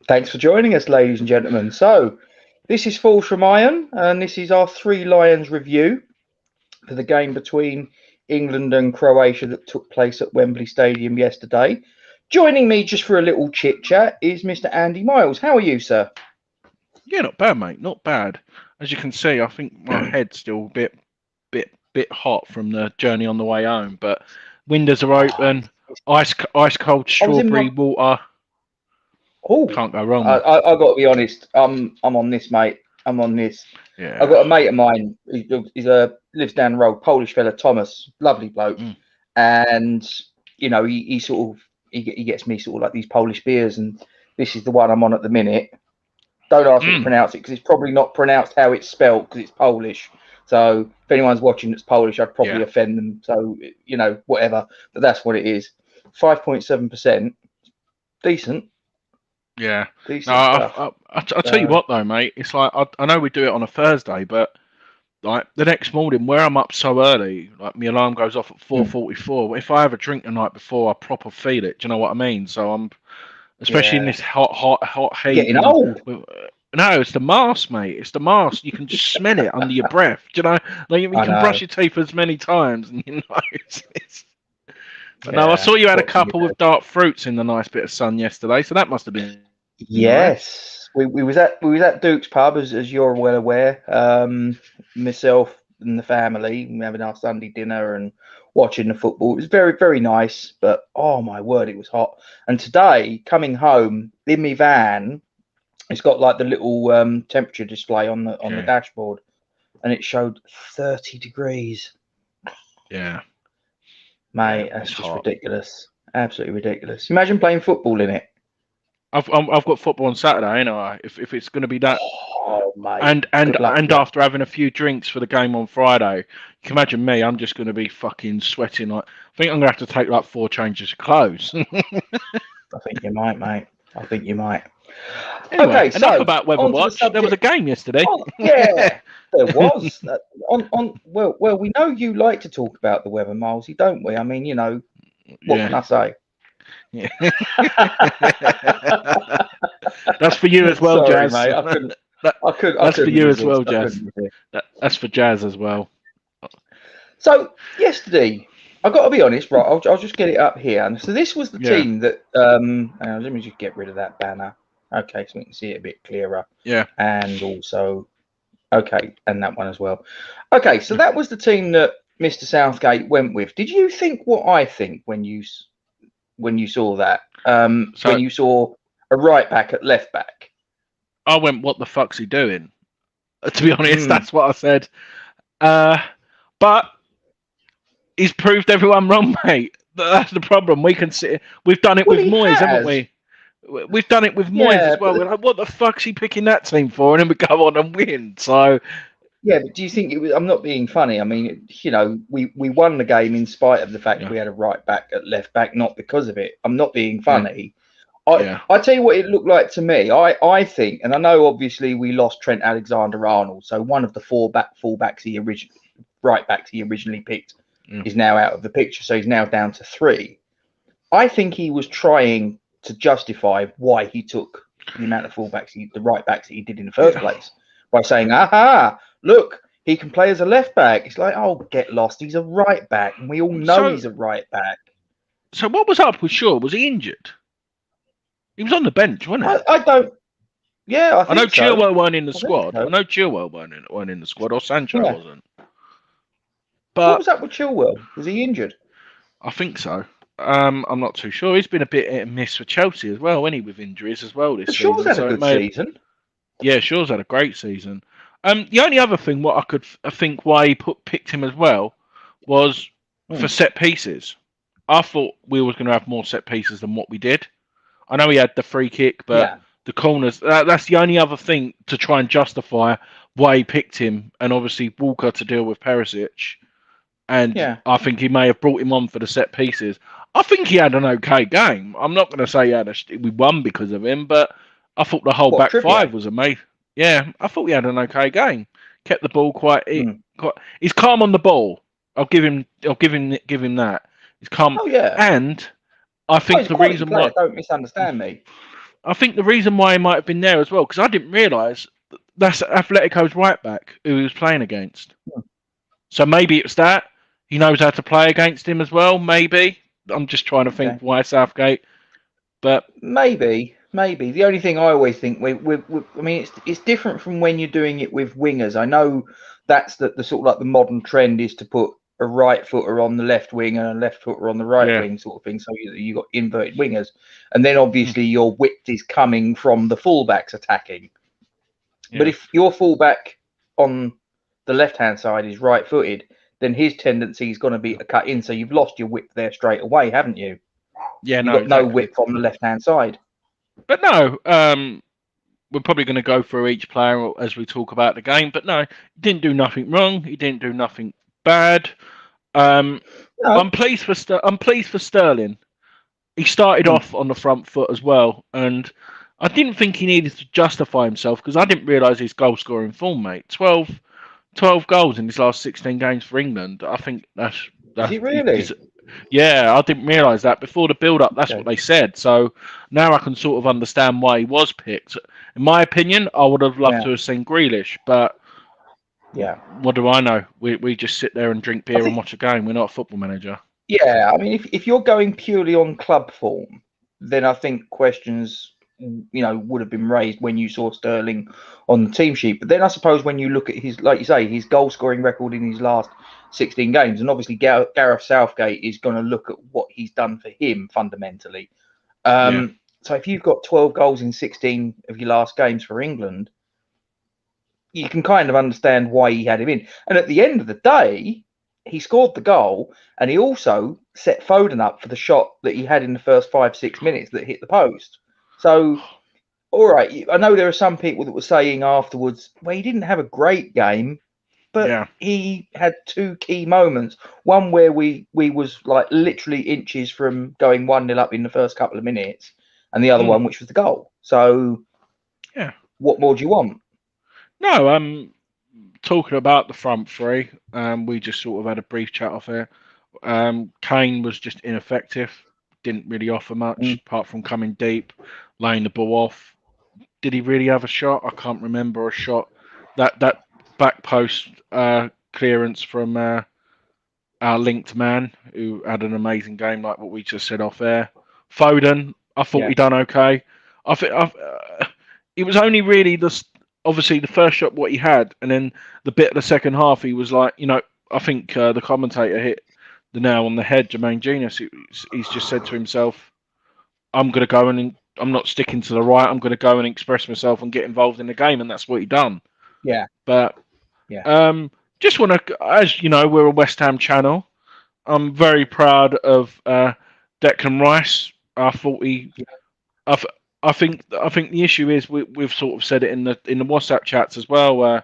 Thanks for joining us, ladies and gentlemen. So, this is Falls from Iron, and this is our Three Lions review for the game between England and Croatia that took place at Wembley Stadium yesterday. Joining me just for a little chit chat is Mr. Andy Miles. How are you, sir? Yeah, not bad, mate. Not bad. As you can see, I think my head's still a bit hot from the journey on the way home. But windows are open, ice cold strawberry water. Oh, Can't go wrong. I got to be honest. I'm on this, mate. I'm on this. Yeah. I've got a mate of mine. He's lives down the road, Polish fella, Thomas, lovely bloke, and he sort of he gets me sort of like these Polish beers, and this is the one I'm on at the minute. Don't ask me to pronounce it because it's probably not pronounced how it's spelled because it's Polish. So if anyone's watching that's Polish, I'd probably offend them. So whatever. But that's what it is. 5.7%. Decent. Yeah. Decent no, I'll tell you what though, mate. It's like I know we do it on a Thursday, but like the next morning where I'm up so early, like my alarm goes off at 4:44. If I have a drink the night before, I proper feel it. Do you know what I mean? So I'm, especially in this hot heat. Getting old. No, it's the mask, mate. It's the mask. You can just smell it under your breath. Do you know? Like you can brush your teeth as many times, and But no, I saw you had a couple with dark fruits in the nice bit of sun yesterday, so that must have been. Yes, nice. we was at Duke's pub, as you're well aware. Myself and the family having our Sunday dinner and watching the football. It was very, very nice, but oh my word, it was hot. And today, coming home in my van, it's got like the little temperature display on the dashboard, and it showed 30 degrees. Yeah, mate, that's just hot. Ridiculous. Absolutely ridiculous. Imagine playing football in it. I've got football on Saturday, ain't I? If it's going to be that, mate. and after having a few drinks for the game on Friday, you can imagine me. I'm just going to be fucking sweating. Like, I think I'm going to have to take like 4 changes of clothes. I think you might, mate. I think you might. Anyway, okay, enough about Weather Watch. There was a game yesterday. Yeah, there was. Well, we know you like to talk about the weather, Milesy, don't we? I mean, what can I say? Yeah. That's for you as well, Sorry, Jazz. Mate, I couldn't. That's for you as well, Jazz. That's for Jazz as well. So yesterday, I've got to be honest, right? I'll just get it up here. And so this was the team that. Let me just get rid of that banner. Okay, so we can see it a bit clearer. Yeah. And also, okay, and that one as well. Okay, so that was the team that Mr. Southgate went with. Did you think what I think when you saw that? When you saw a right back at left back? I went, what the fuck's he doing? To be honest, that's what I said. But he's proved everyone wrong, mate. That's the problem. We can see we've done it with Moyes, haven't we? We've done it with Moyes as well. We're like, what the fuck's he picking that team for? And then we go on and win. So yeah, but do you think it was? I'm not being funny. I mean, we won the game in spite of the fact that we had a right back at left back, not because of it. I'm not being funny. I tell you what it looked like to me. I think, and I know obviously we lost Trent Alexander-Arnold, so one of the fullbacks right backs he originally picked is now out of the picture, so he's now down to 3. I think he was trying to justify why he took the amount of the right backs that he did in the first place by saying, "Aha, look, he can play as a left back." It's like, oh, get lost. He's a right back, and we all know he's a right back. So what was up with Shaw? Was he injured? He was on the bench, wasn't he? I don't. Yeah, I know Chilwell weren't in the squad. I know Chilwell weren't in the squad, or Sancho wasn't. But what was up with Chilwell? Was he injured? I think so. I'm not too sure. He's been a bit hit and miss for Chelsea as well, hasn't he, with injuries as well this season. Shaw's had a good season. Yeah, Shaw's had a great season. The only other thing what I could think why he picked him as well was for set pieces. I thought we were going to have more set pieces than what we did. I know he had the free kick, but the corners, that's the only other thing to try and justify why he picked him. And obviously Walker to deal with Perisic. And I think he may have brought him on for the set pieces. I think he had an okay game. I'm not going to say we won because of him, but I thought the whole back five was amazing. Yeah, I thought he had an okay game. Kept the ball quite. He's calm on the ball. I'll give him that. He's calm. Oh yeah. And I think the reason why. Don't misunderstand me. I think the reason why he might have been there as well, because I didn't realise that's Atletico's right back who he was playing against. So maybe it's that. He knows how to play against him as well, maybe. I'm just trying to think why Southgate. But maybe. The only thing I always think, I mean, it's different from when you're doing it with wingers. I know that's the sort of like the modern trend is to put a right footer on the left wing and a left footer on the right wing sort of thing. So you got inverted wingers. And then obviously your width is coming from the fullbacks attacking. Yeah. But if your fullback on the left-hand side is right-footed, then his tendency is going to be to cut in. So you've lost your width there straight away, haven't you? Yeah, you've got no width on the left-hand side. But no, we're probably going to go through each player as we talk about the game. But no, he didn't do nothing wrong. He didn't do nothing bad. No. I'm pleased for Sterling. He started off on the front foot as well, and I didn't think he needed to justify himself because I didn't realise his goal-scoring form, mate. 12 goals in his last 16 games for England. I think that's Is he really? Yeah, I didn't realise that before the build-up. That's what they said. So now I can sort of understand why he was picked. In my opinion, I would have loved to have seen Grealish, but what do I know? We just sit there and drink beer and watch a game. We're not a football manager. Yeah, I mean, if you're going purely on club form, then I think questions, would have been raised when you saw Sterling on the team sheet. But then I suppose when you look at his, like you say, his goal scoring record in his last 16 games, and obviously Gareth Southgate is going to look at what he's done for him fundamentally. So if you've got 12 goals in 16 of your last games for England, you can kind of understand why he had him in. And at the end of the day, he scored the goal, and he also set Foden up for the shot that he had in the first 5-6 minutes that hit the post. So, all right, I know there are some people that were saying afterwards, well, he didn't have a great game, but he had two key moments. One where we was like literally inches from going 1-0 up in the first couple of minutes, and the other one, which was the goal. So, what more do you want? No, talking about the front three, we just sort of had a brief chat off here. Kane was just ineffective. Didn't really offer much apart from coming deep, laying the ball off. Did he really have a shot? I can't remember a shot. That back post clearance from our linked man who had an amazing game, like what we just said off air. Foden, I thought he done okay. I think it was only really obviously the first shot what he had, and then the bit of the second half he was like, I think the commentator hit the nail on the head, Jermaine Genius. He's just said to himself, I'm going to go and I'm not sticking to the right. I'm going to go and express myself and get involved in the game. And that's what he done. Yeah. But just want to, as you know, we're a West Ham channel. I'm very proud of Declan Rice. I thought I think the issue is we've sort of said it in the WhatsApp chats as well,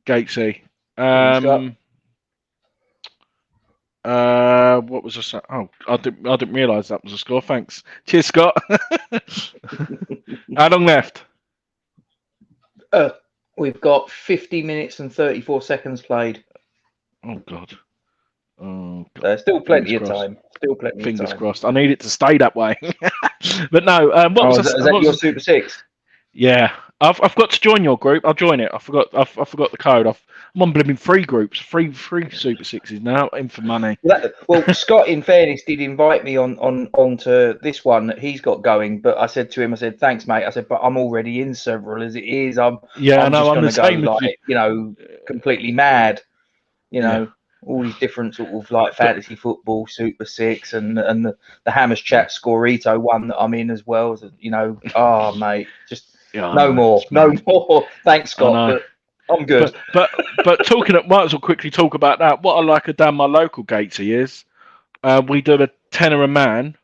Gatesy. What was I? Oh, I didn't realise that was a score. Thanks. Cheers, Scott. How long left? We've got 50 minutes and 34 seconds played. Oh God. Still plenty of time. Still plenty of time. Fingers crossed. I need it to stay that way. But no. Is that your Super Six? Yeah, I've got to join your group. I'll join it. I forgot the code. I'm on blooming 3 groups, free Super Sixes now, in for money. Well, Scott, in fairness, did invite me onto this one that he's got going, but I said to him, thanks, mate. I said, but I'm already in several as it is. I'm just going to go completely mad. All these different sort of like fantasy football, Super Six, and the Hammers Chat Scorito one that I'm in as well. Oh mate, just no more. Thanks, Scott. But I'm good. But might as well quickly talk about that. What I like down my local Gatesy is we do a tenner a man.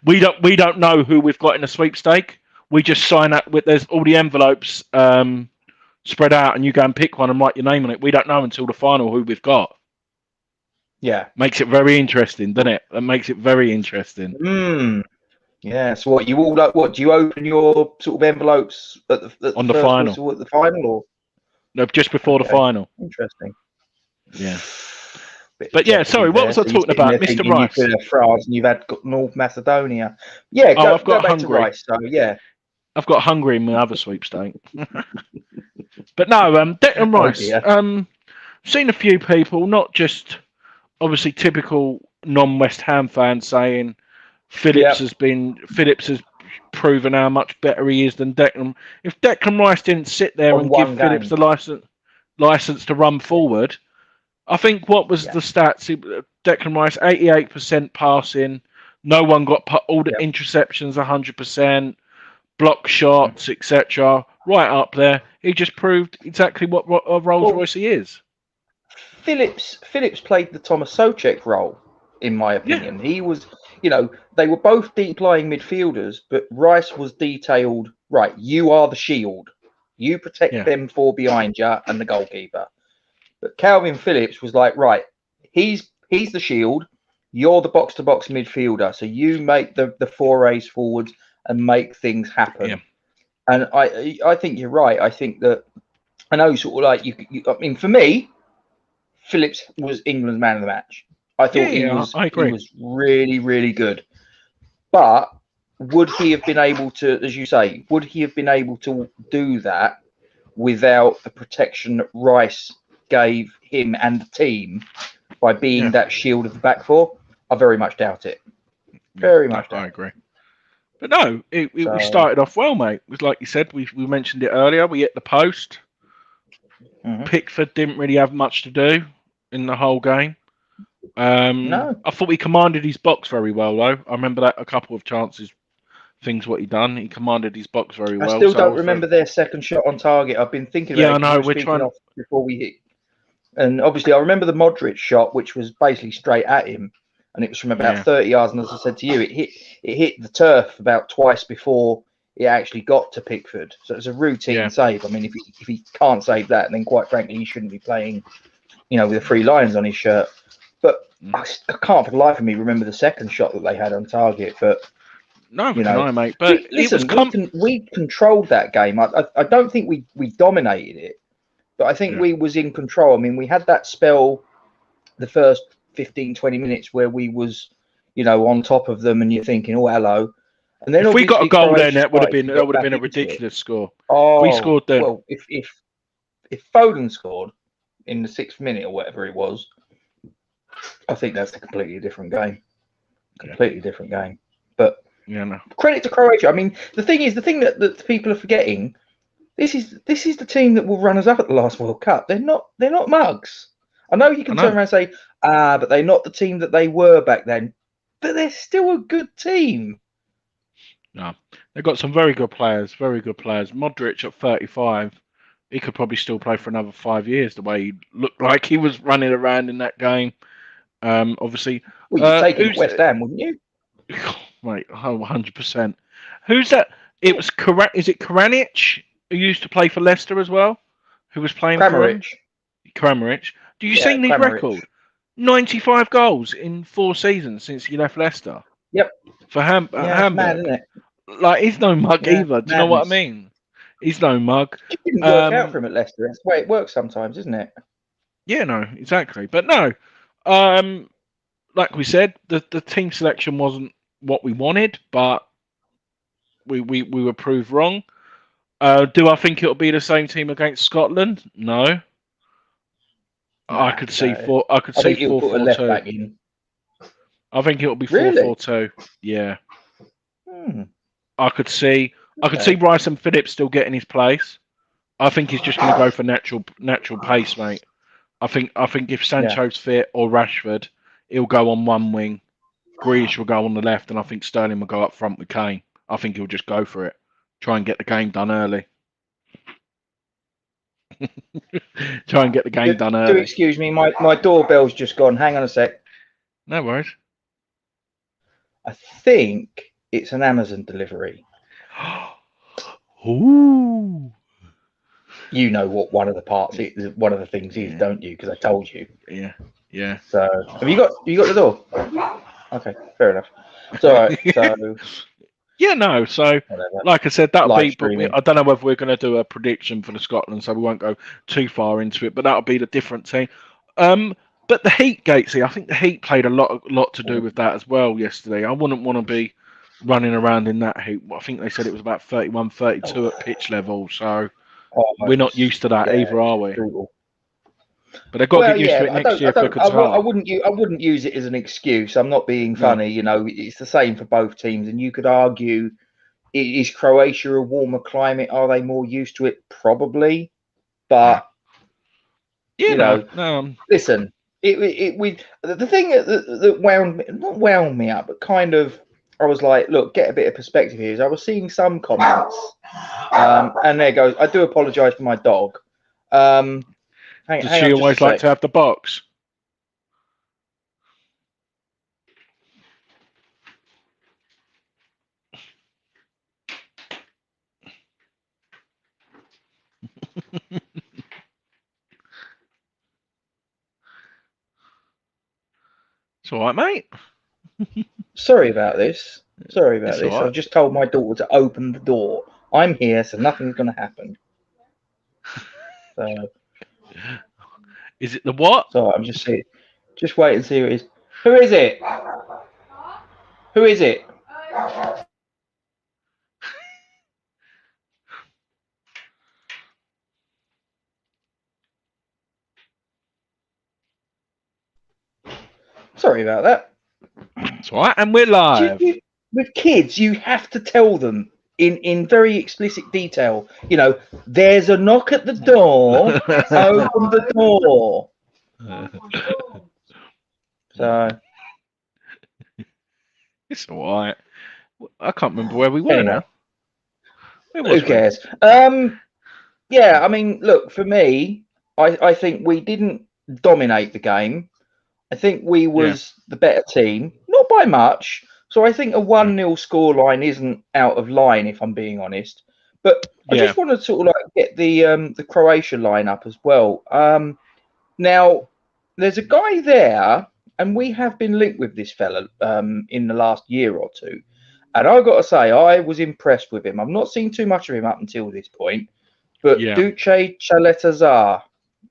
We don't know who we've got in a sweepstake. We just sign up with there's all the envelopes spread out, and you go and pick one and write your name on it. We don't know until the final who we've got. Yeah, makes it very interesting, doesn't it? That makes it very interesting. Yeah. So what you all like? What do you open your sort of envelopes at the final? At the final, or no? Just before the final. Interesting. Yeah. But yeah, sorry, what was I talking about? Mr. Rice. You've been to France and you've had North Macedonia. Yeah, I've got back Hungary. to Rice. So yeah, I've got Hungary in my other sweepstake. But no, Declan Rice. Seen a few people, not just obviously typical non-West Ham fans saying Phillips has proven how much better he is than Declan. If Declan Rice didn't sit there and give Phillips the license to run forward, I think what was the stats? Declan Rice 88% passing. No one got all the interceptions 100%, block shots, etc. Right up there. He just proved exactly what a Rolls Royce he is. Phillips played the Thomas Souček role, in my opinion. He was, they were both deep-lying midfielders, but Rice was detailed, right, you are the shield. You protect them four behind you and the goalkeeper. But Calvin Phillips was like, right, he's the shield, you're the box-to-box midfielder, so you make the forays forwards and make things happen. Yeah. And I think you're right. I think that, I know sort of like, I mean, for me, Phillips was England's man of the match. I thought he was really, really good. But would he have been able to, as you say, do that without the protection that Rice gave him and the team by being that shield of the back four? I very much doubt it. Very much doubt it. I agree. But no, we started off well, mate. It was like you said, we mentioned it earlier. We hit the post. Pickford didn't really have much to do in the whole game. No. I thought he commanded his box very well, though. I remember that a couple of chances, things what he done. He commanded his box very well. I still don't remember their second shot on target. I've been thinking about it. I know. We're trying before we hit. And obviously, I remember the Modric shot, which was basically straight at him, and it was from about 30 yards. And as I said to you, it hit the turf about twice before it actually got to Pickford. So it's a routine save. I mean, if he can't save that, then quite frankly, he shouldn't be playing, with the 3 lions on his shirt. But I can't for the life of me remember the second shot that they had on target. But no, mate. But listen, we controlled that game. I don't think we dominated it, but I think we was in control. I mean, we had that spell, the first 15, 20 minutes where we was, on top of them, and you're thinking, oh, hello. And then if we got a goal then, that would have been a ridiculous score. Oh, we scored then. Well, if Foden scored in the 6th minute or whatever it was, I think that's a completely different game. Completely different game. But credit to Croatia. I mean, the thing that people are forgetting, this is the team that will run us up at the last World Cup. They're not mugs. I know you can turn around and say, but they're not the team that they were back then. But they're still a good team. No, they've got some very good players. Modric at 35, he could probably still play for another 5 years. The way he looked like he was running around in that game. Obviously, well, you'd take him to West Ham, wouldn't you? Mate, 100%. Who's that? It was Is it Kramaric who used to play for Leicester as well? Who was playing for him? Kramaric. Do you see his record? 95 goals in 4 seasons since he left Leicester. Yep. For Hamburg. Mad, isn't it? Like, he's no mug either. Do you know what I mean? He's no mug. It didn't work out for him at Leicester. That's the way it works sometimes, isn't it? Yeah, no, exactly. But no, like we said, the team selection wasn't what we wanted, but we were proved wrong. Do I think it'll be the same team against Scotland? No. I could see 4-4-2. I think it'll be 4-4-2. Yeah. I could see Rice and Phillips still getting his place. I think he's just going to go for natural pace, mate. I think if Sancho's fit or Rashford, he'll go on one wing. Grealish will go on the left, and I think Sterling will go up front with Kane. I think he'll just go for it. Try and get the game done early. Try and get the game done early. Do excuse me, my doorbell's just gone. Hang on a sec. No worries. I think it's an Amazon delivery. Ooh. You know what one of the things is, don't you? Because I told you. Yeah. So have you got the door? Okay, fair enough. It's all right. So yeah, no. So like I said, that'll be. But I don't know whether we're going to do a prediction for the Scotland, so we won't go too far into it. But that'll be the different team. But the heat, Gatesy, I think the heat played a lot to do with that as well yesterday. I wouldn't want to be running around in that heat. I think they said it was about 31, 32 at pitch level, so we're not used to that either, are we? Brutal. But they've got to get used to it next year for Qatar. I wouldn't use it as an excuse. I'm not being funny. You know, it's the same for both teams, and you could argue, is Croatia a warmer climate? Are they more used to it? Probably, but listen. The thing that wound me up, but kind of, I was like, look, get a bit of perspective here. Is I was seeing some comments, and there goes. I do apologise for my dog. Does she always like to have the box? It's all right, mate. Sorry about this. Sorry about this. Right. I've just told my daughter to open the door. I'm here, so nothing's going to happen. So, is it the what? So I'm just wait and see who it is. Who is it? Who is it? Sorry about that. It's all right, and we're live. With kids, you have to tell them in very explicit detail. You know, there's a knock at the door. Open the door. So it's all right. I can't remember where we were now. Who cares? Yeah, I mean, look, for me, I think we didn't dominate the game. I think we was the better team, not by much. So I think a 1-0 scoreline isn't out of line, if I'm being honest. But I just want to sort of like get the Croatia lineup as well. Now, there's a guy there, and we have been linked with this fella in the last year or two. And I've got to say, I was impressed with him. I've not seen too much of him up until this point. But Duce Chaletazar,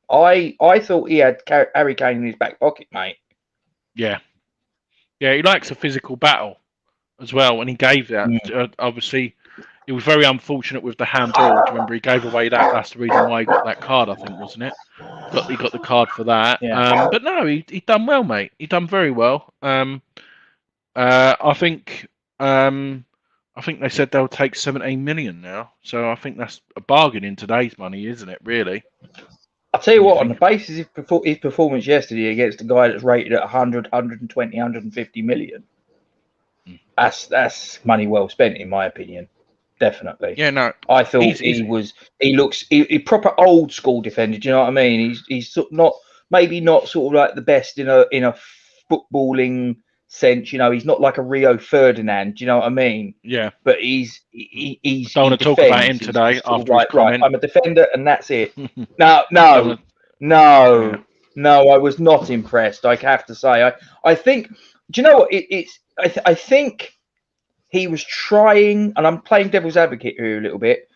I thought he had Harry Kane in his back pocket, mate. Yeah. Yeah, he likes a physical battle as well, and he gave that. Obviously, he was very unfortunate with the handball. Do you remember he gave away that? That's the reason why he got that card, I think, wasn't it? He got the card for that. Yeah. But no, he done well, mate. He done very well. I think they said they'll take 17 million now. So I think that's a bargain in today's money, isn't it? Really. I'll tell you what, on the basis of his performance yesterday against a guy that's rated at 100, 120, 150 million, that's money well spent, in my opinion. Definitely. Yeah, no. I thought he looks proper old school defender. Do you know what I mean? He's maybe not sort of like the best in a footballing sense. You know, he's not like a Rio Ferdinand. Do you know what I mean? Yeah. But he's. Don't want to talk about him today after his comment. Right, I'm a defender, and that's it. No, I was not impressed. I have to say, I think. Do you know what? I think he was trying, and I'm playing devil's advocate here a little bit.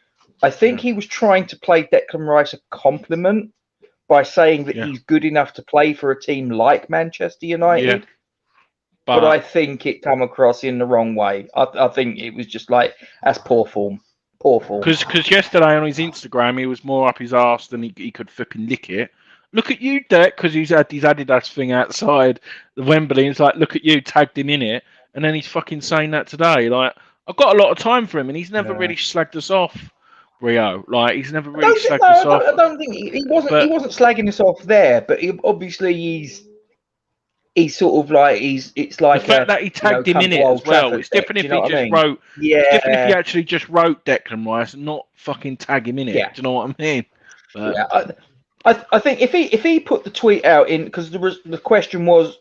I think he was trying to play Declan Rice a compliment by saying that he's good enough to play for a team like Manchester United. Yeah. But I think it come across in the wrong way. I think it was just like, that's poor form. Poor form. Because yesterday on his Instagram, he was more up his arse than he could flipping lick it. Look at you, Dec, because he's had his Adidas thing outside the Wembley. And it's like, look at you, tagged him in it. And then he's fucking saying that today. Like, I've got a lot of time for him, and he's never really slagged us off, Rio. Like, he's never really slagged us off. I don't think he wasn't slagging us off there, but he's sort of like it's like the fact that he tagged him in it as well. It's different if he just wrote. Yeah. It's different if he actually just wrote Declan Rice and not fucking tag him in it. Yeah. Do you know what I mean? But, yeah, I think if he put the tweet out in, because the question was,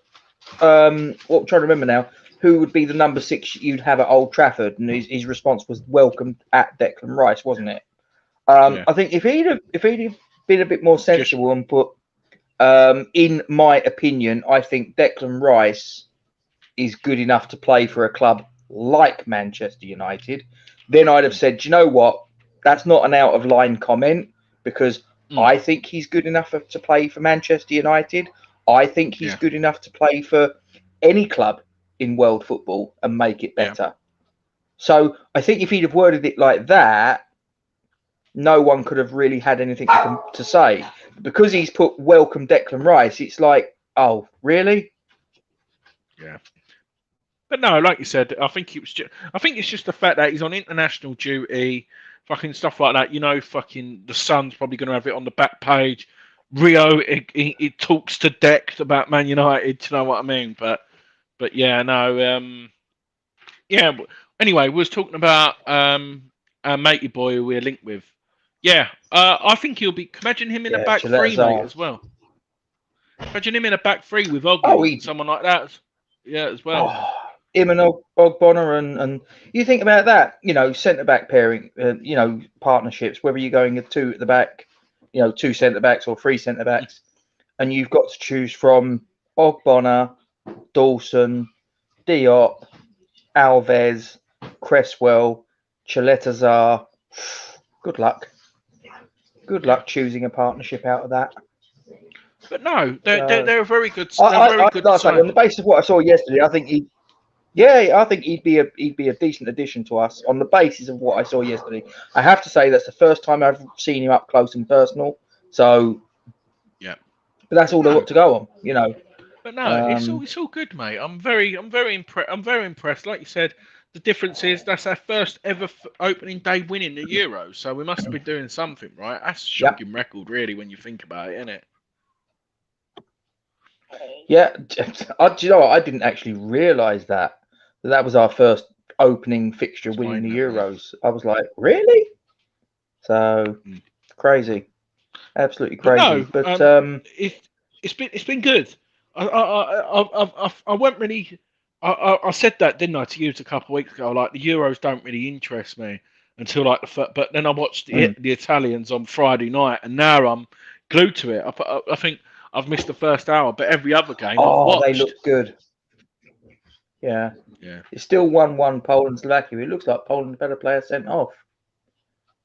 what I'm trying to remember now, who would be the number 6 you'd have at Old Trafford, and his response was welcomed at Declan Rice, wasn't it? I think if he'd been a bit more sensible and put. In my opinion, I think Declan Rice is good enough to play for a club like Manchester United. Then I'd have said, do you know what? That's not an out of line comment, because I think he's good enough to play for Manchester United. I think he's good enough to play for any club in world football and make it better. Yeah. So I think if he'd have worded it like that, no one could have really had anything to say. Because he's put welcome Declan Rice, it's like, oh, really? Yeah. But no, like you said, I think it's just the fact that he's on international duty, fucking stuff like that. You know, fucking the Sun's probably going to have it on the back page. Rio, it talks to Dex about Man United. You know what I mean? But yeah, no, yeah. Anyway, we was talking about our matey boy who we're linked with. Yeah, I think he'll be. Imagine him in a back three, mate, as well. Imagine him in a back three with Oggy, someone like that. Yeah, as well. Oh, him and Ogbonna and you think about that, you know, centre back pairing, you know, partnerships. Whether you're going with two at the back, you know, 2 centre backs or 3 centre backs, and you've got to choose from Ogbonna, Dawson, Diop, Alves, Cresswell, Chaletazar. Good luck. Good luck choosing a partnership out of that. But no, they're a very good. On the basis of what I saw yesterday, I think he'd be a decent addition to us on the basis of what I saw yesterday. I have to say that's the first time I've seen him up close and personal. So yeah, but that's all they've got to go on, you know. But no, it's all good, mate. I'm very impressed. I'm very impressed. Like you said, the difference is that's our first ever opening day win in the Euros, so we must be doing something right. That's a shocking record, really, when you think about it, isn't it? Yeah, do you know what? I didn't actually realise that was our first opening fixture winning the Euros. I was like, really? So crazy, absolutely crazy. But it's been good. I won't really. I said that, didn't I, to you a couple of weeks ago? Like the Euros don't really interest me until like but then I watched the Italians on Friday night, and now I'm glued to it. I think I've missed the first hour, but every other game I've watched. They look good. Yeah. It's still 1-1 Poland Slovakia. It looks like Poland's better player sent off.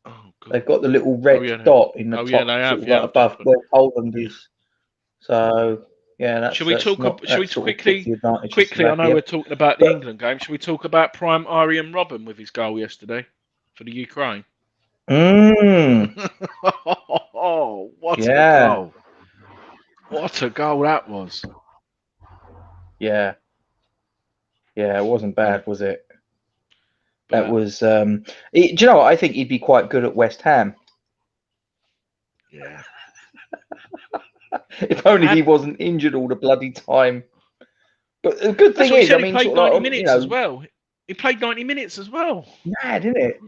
Oh, God. They've got the little red dot in the top, they have, sort of like above where Poland is. So yeah, should we quickly? I know we're talking about the England game. Should we talk about Prime Arjen Robben with his goal yesterday for the Ukraine? Oh, what a goal! What a goal that was! Yeah, it wasn't bad, was it? That was. Do you know what? I think he'd be quite good at West Ham. Yeah. If only he wasn't injured all the bloody time. But the good thing is, I mean, he played 90 minutes as well. He played 90 minutes as well. Mad, isn't it?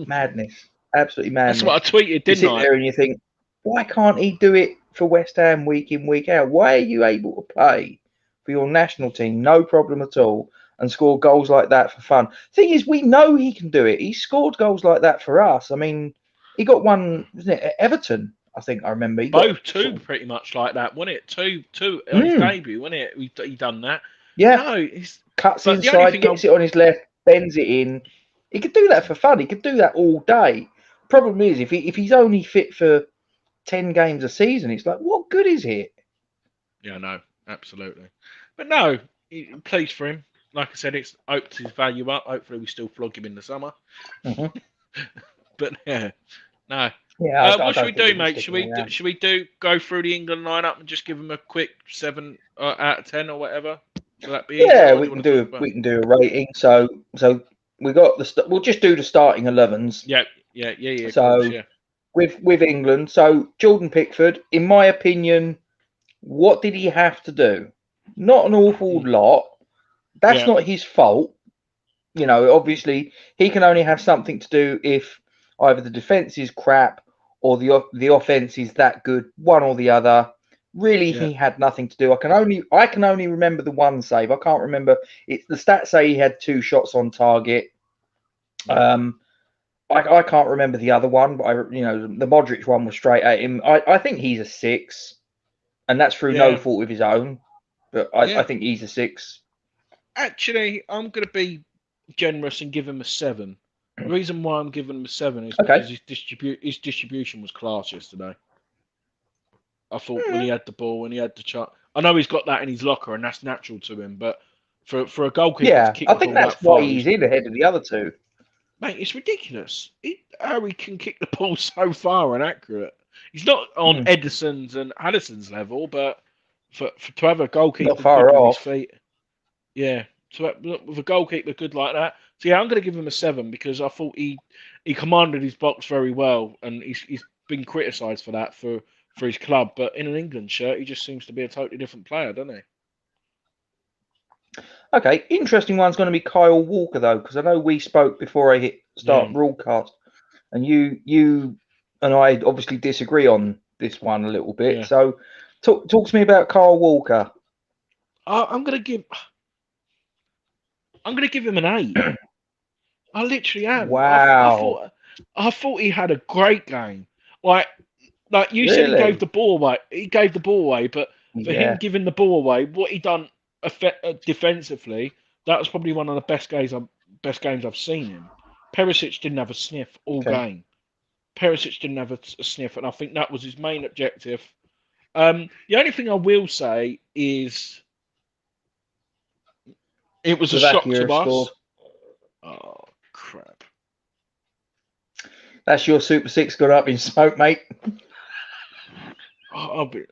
Madness, absolutely madness. That's what I tweeted, didn't I? You sit there and you think, why can't he do it for West Ham week in, week out? Why are you able to play for your national team, no problem at all, and score goals like that for fun? Thing is, we know he can do it. He scored goals like that for us. I mean, he got one, wasn't it, at Everton? I think I remember. Both two pretty much like that, wasn't it? Two on his debut, wasn't it? He done that. Yeah. No, he's cuts inside, gets it on his left, bends it in. He could do that for fun. He could do that all day. Problem is, if he's only fit for 10 games a season, it's like, what good is it? Yeah, no, absolutely. But no, pleased for him. Like I said, it's oped his value up. Hopefully, we still flog him in the summer. But yeah, no. Yeah. What should we do, mate? Should we go through the England lineup and just give them a quick 7 out of 10 or whatever? Will that be? Yeah, we can do a rating. So we got we'll just do the starting 11s. Yeah. So with England, so Jordan Pickford, in my opinion, what did he have to do? Not an awful lot. That's not his fault. You know, obviously he can only have something to do if either the defense is crap or the offense is that good, one or the other. Really, he had nothing to do. I can only remember the one save. I can't remember. It's the stats say he had 2 shots on target. I can't remember the other one, but the Modric one was straight at him. I think he's a 6, and that's through no fault of his own. But I think he's a 6. Actually, I'm going to be generous and give him a 7. The reason why I'm giving him a 7 is because his distribution was class yesterday. I thought when he had the ball, when he had the shot. I know he's got that in his locker, and that's natural to him. But for a goalkeeper to kick I the think ball that's that why far, he's in ahead of the other two. mate, it's ridiculous. How he can kick the ball so far and accurate. He's not on Edison's and Addison's level, but for to have a goalkeeper good with his feet, yeah. So with a goalkeeper good like that, so yeah, I'm going to give him a 7 because I thought he commanded his box very well, and he's been criticised for that for his club. But in an England shirt, he just seems to be a totally different player, doesn't he? Okay, interesting one's going to be Kyle Walker though, because I know we spoke before I hit start broadcast, and you and I obviously disagree on this one a little bit. Yeah. So talk to me about Kyle Walker. I'm going to give him an 8. I literally am. Wow. I thought he had a great game. Like you said, he gave the ball away. He gave the ball away, but for him giving the ball away, what he done defensively, that was probably one of the best games I've seen him. Perisic didn't have a sniff all game. Perisic didn't have a sniff, and I think that was his main objective. The only thing I will say is it was a shock to us. Oh, crap. That's your Super 6 got up in smoke, mate. Hopefully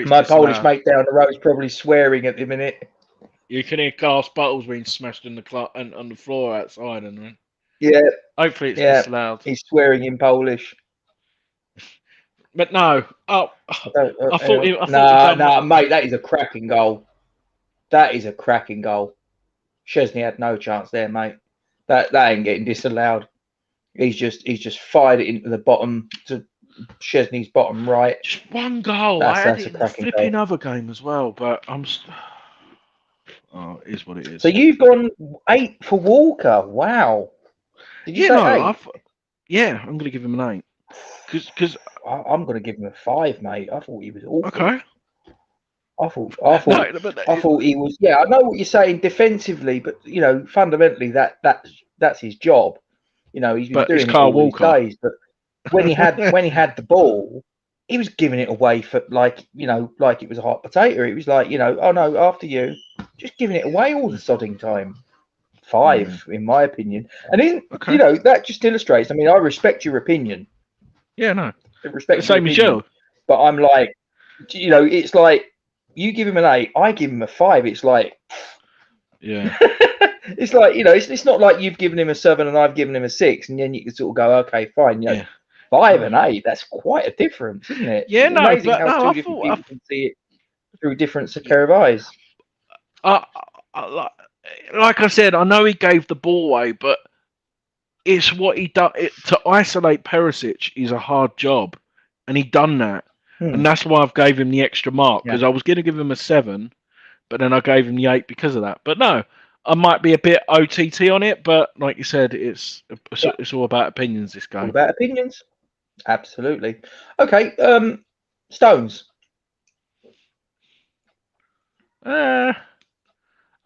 my Polish mate down the road is probably swearing at the minute. You can hear glass bottles being smashed in on the floor outside, and then hopefully it's disallowed. He's swearing in Polish. But no, I thought mate, that is a cracking goal. That is a cracking goal. Szczesny had no chance there, mate. That ain't getting disallowed. He's just fired it into the bottom to Szczesny's bottom right. Just one goal. I had it in the flipping other game as well, but it is what it is. So you've gone 8 for Walker. Wow. Did you say 8? I'm going to give him an 8. Because I'm going to give him a 5, mate. I thought he was awful. Okay. I thought he was. Yeah, I know what you're saying defensively, but fundamentally that's his job. He's been doing it all these days. But when he had the ball, he was giving it away for like it was a hot potato. It was like oh no, after you, just giving it away all the sodding time. 5, in my opinion, and that just illustrates. I mean, I respect your opinion. Yeah, no, I respect the same as you. But I'm like, it's like. You give him an 8, I give him a 5. It's like, it's like it's not like you've given him a 7 and I've given him a 6, and then you can sort of go, okay, fine, 5 and 8. That's quite a difference, isn't it? Yeah, it's amazing how two different people can see it through different pair of eyes. Like I said, I know he gave the ball away, but it's what he done. To isolate Perisic is a hard job, and he done that. And that's why I've gave him the extra mark, because I was going to give him a 7, but then I gave him the 8 because of that. But no, I might be a bit OTT on it, but like you said, it's all about opinions, this game. All about opinions. Absolutely. Okay, Stones. I'll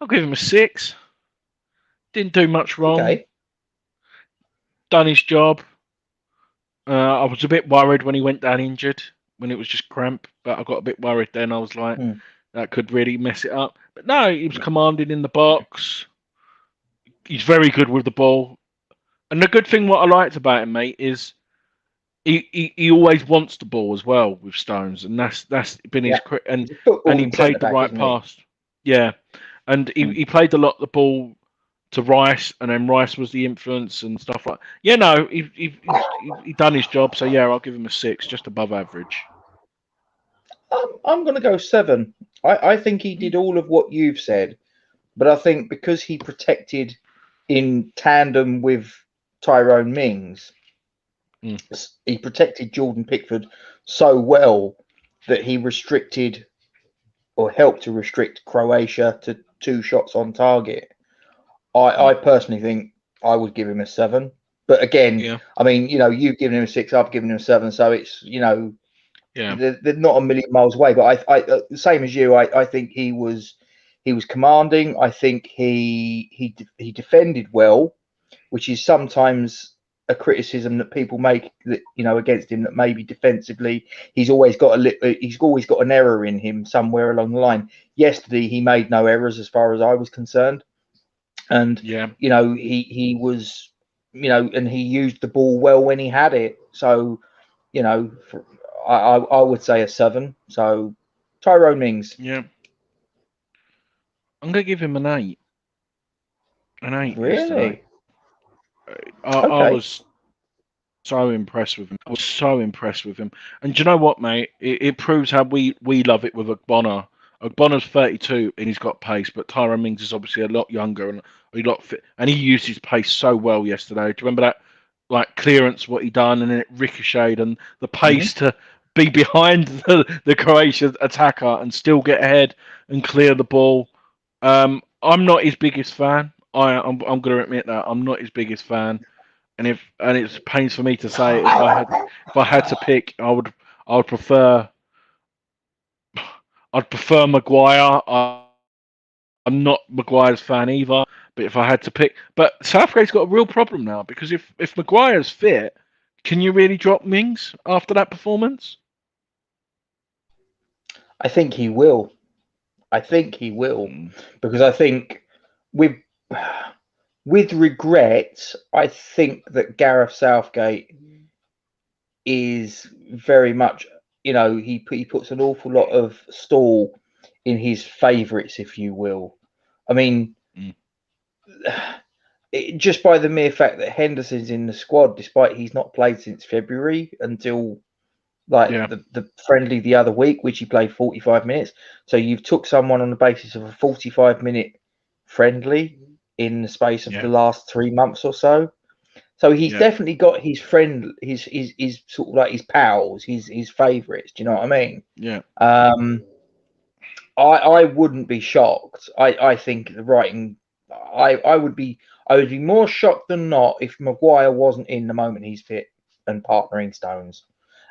give him a 6. Didn't do much wrong. Okay. Done his job. I was a bit worried when he went down injured, when it was just cramp, but I got a bit worried then. I was like, that could really mess it up. But no, he was commanding in the box. He's very good with the ball. And the good thing, what I liked about him, mate, is he always wants the ball as well with Stones, and that's been his and he played the right pass. Yeah, and he played a lot of the ball to Rice, and then Rice was the influence and stuff like. Yeah, no, he done his job. So yeah, I'll give him a 6, just above average. I'm going to go 7. I think he did all of what you've said, but I think because he protected in tandem with Tyrone Mings, he protected Jordan Pickford so well that he restricted or helped to restrict Croatia to 2 shots on target. I personally think I would give him a 7. But again, I mean, you've given him a 6, I've given him a 7, so it's, they're not a million miles away. But I same as you, I think he was commanding. I think he defended well, which is sometimes a criticism that people make that against him, that maybe defensively he's always got an error in him somewhere along the line. Yesterday he made no errors as far as I was concerned, and he was and he used the ball well when he had it. So I would say a 7. So Tyrone Mings. Yeah, I'm gonna give him an 8. An 8 Really? yesterday. I was so impressed with him. And do you know what, mate? It proves how we love it with Ogbonna. Ogbonna's 32 and he's got pace, but Tyrone Mings is obviously a lot younger and a lot fit. And he used his pace so well yesterday. Do you remember that, like, clearance, what he done, and then it ricocheted, and the pace to be behind the Croatian attacker and still get ahead and clear the ball. I'm not his biggest fan. I'm going to admit that I'm not his biggest fan, and it's pains for me to say if I had to pick, I would prefer Maguire. I'm not Maguire's fan either, but if I had to pick, but Southgate's got a real problem now, because if Maguire's fit, can you really drop Mings after that performance? I think he will. Because I think with regret, I think that Gareth Southgate is very much, he puts an awful lot of stall in his favourites, if you will. I mean, just by the mere fact that Henderson's in the squad, despite he's not played since February until the friendly the other week, which he played 45 minutes. So you've took someone on the basis of a 45-minute friendly in the space of the last 3 months or so. So he's definitely got his friend, his sort of like his pals, his favourites. Do you know what I mean? Yeah. I wouldn't be shocked. I think the writing. I would be more shocked than not if Maguire wasn't in the moment he's fit and partnering Stones.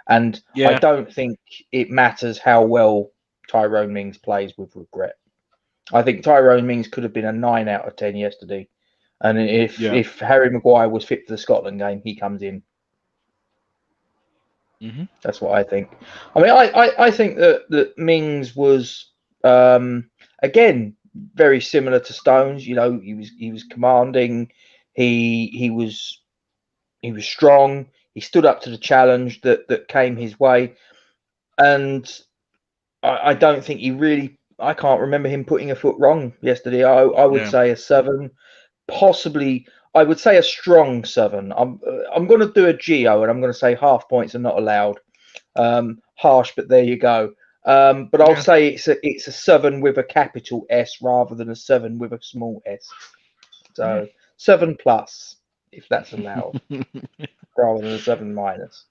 And I don't think it matters how well Tyrone Mings plays with regret. I think Tyrone Mings could have been a 9 out of 10 yesterday. And if Harry Maguire was fit for the Scotland game, he comes in. That's what I think. I mean, I think that Mings was again very similar to Stones. He was commanding. He was strong. He stood up to the challenge that came his way, and I don't think he really. I can't remember him putting a foot wrong yesterday. I would say a 7, possibly. I would say a strong 7. I'm going to do a geo, and I'm going to say half points are not allowed. Harsh, but there you go. But I'll say it's a 7 with a capital S rather than a 7 with a small s. So 7 plus, if that's allowed, rather than a 7 minus.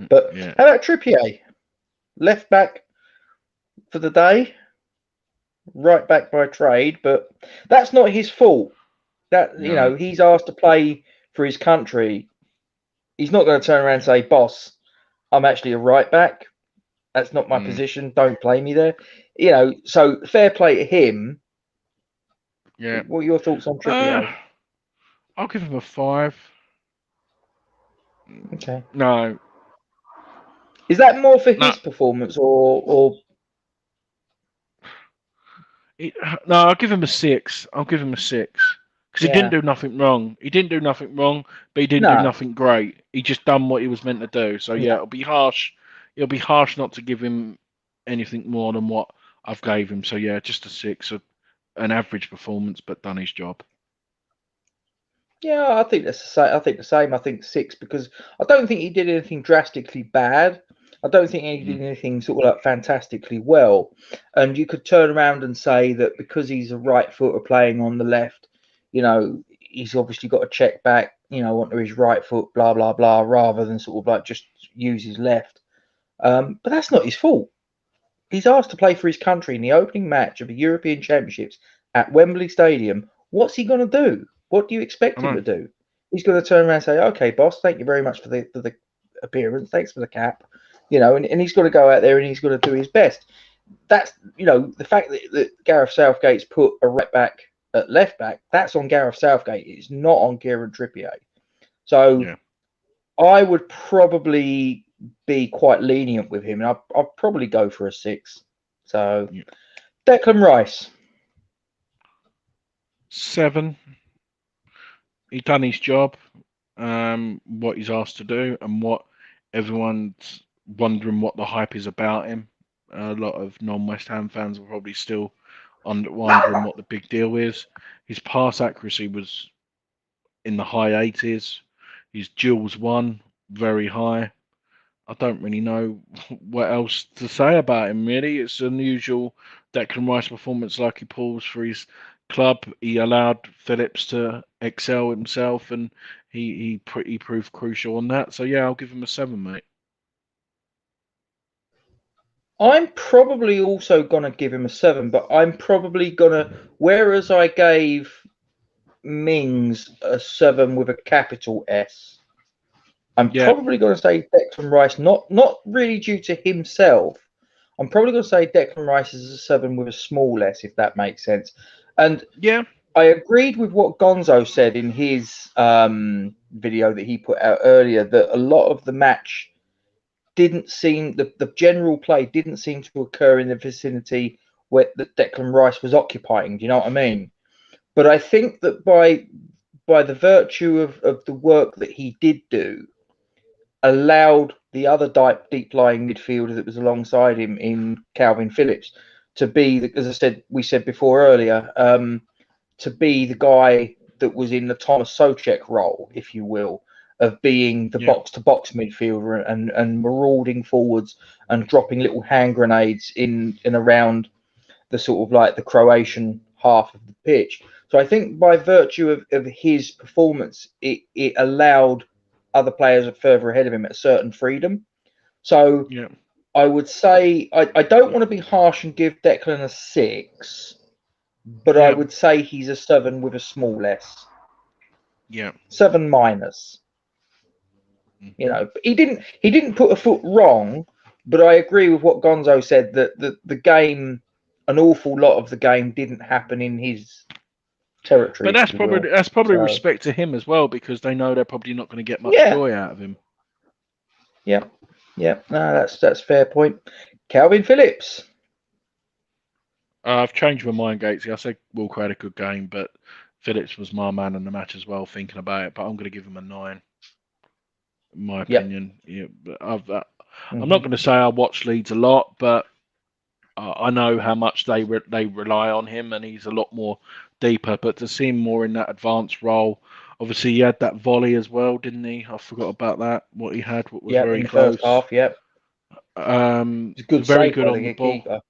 But how about Trippier? Left back for the day, right back by trade, but that's not his fault. He's asked to play for his country. He's not going to turn around and say, "Boss, I'm actually a right back. That's not my position. Don't play me there." So fair play to him. Yeah. What are your thoughts on Trippier? I'll give him a 5. Okay. No. Is that more for his performance or? No, I'll give him a 6. Because he didn't do nothing wrong. But he didn't do nothing great. He just done what he was meant to do. So it'll be harsh. It'll be harsh not to give him anything more than what I've gave him. So just a 6, an average performance, but done his job. Yeah, I think that's the same. I think 6, because I don't think he did anything drastically bad. I don't think he did anything sort of like fantastically well. And you could turn around and say that because he's a right footer playing on the left, he's obviously got to check back, onto his right foot, blah, blah, blah, rather than sort of like just use his left. But that's not his fault. He's asked to play for his country in the opening match of the European Championships at Wembley Stadium. What's he going to do? What do you expect him to do? He's going to turn around and say, "Okay, boss, thank you very much for the appearance. Thanks for the cap." And he's got to go out there and he's got to do his best. That's, the fact that Gareth Southgate's put a right back at left back, that's on Gareth Southgate. It's not on Kieran Trippier. So I would probably be quite lenient with him, and I'll probably go for a 6. So, Declan Rice. 7. He done his job, what he's asked to do, and what everyone's wondering what the hype is about him. A lot of non-West Ham fans are probably still wondering what the big deal is. His pass accuracy was in the high 80s. His duels won very high. I don't really know what else to say about him, really. It's an unusual Declan Rice performance, like he pulls for his club. He allowed Phillips to excel himself, and he proved crucial on that. So, yeah, I'll give him a 7, mate. I'm probably also going to give him a 7, but I'm probably going to, whereas I gave Mings a 7 with a capital S, I'm probably going to say Declan Rice, not really due to himself. I'm probably going to say Declan Rice is a 7 with a small s, if that makes sense. And I agreed with what Gonzo said in his video that he put out earlier, that a lot of the match didn't seem, the general play didn't seem to occur in the vicinity where that Declan Rice was occupying. Do you know what I mean? But I think that by the virtue of the work that he did do, allowed the other deep lying midfielder that was alongside him in Calvin Phillips to be, as I said, we said before earlier, to be the guy that was in the Thomas Souček role, if you will, of being the box-to-box midfielder and marauding forwards and dropping little hand grenades in and around the sort of like the Croatian half of the pitch. So I think by virtue of his performance, it allowed other players further ahead of him a certain freedom. So I would say I don't want to be harsh and give Declan a 6, but I would say he's a 7 with a small s. 7 minus. You know, he didn't put a foot wrong, but I agree with what Gonzo said that the game, an awful lot of the game didn't happen in his territory. But that's probably respect to him as well, because they know they're probably not going to get much joy out of him. Yeah, no, that's fair point. Calvin Phillips. I've changed my mind, Gatesy. I said Walker had a good game, but Phillips was my man in the match as well, thinking about it. But I'm going to give him a 9, in my opinion. But I'm not going to say I watch Leeds a lot, but I know how much they rely on him, and he's a lot more deeper. But to see him more in that advanced role, obviously he had that volley as well, didn't he? I forgot about that. What he had, what was very in the close. First half, very good on the ball. Keeper.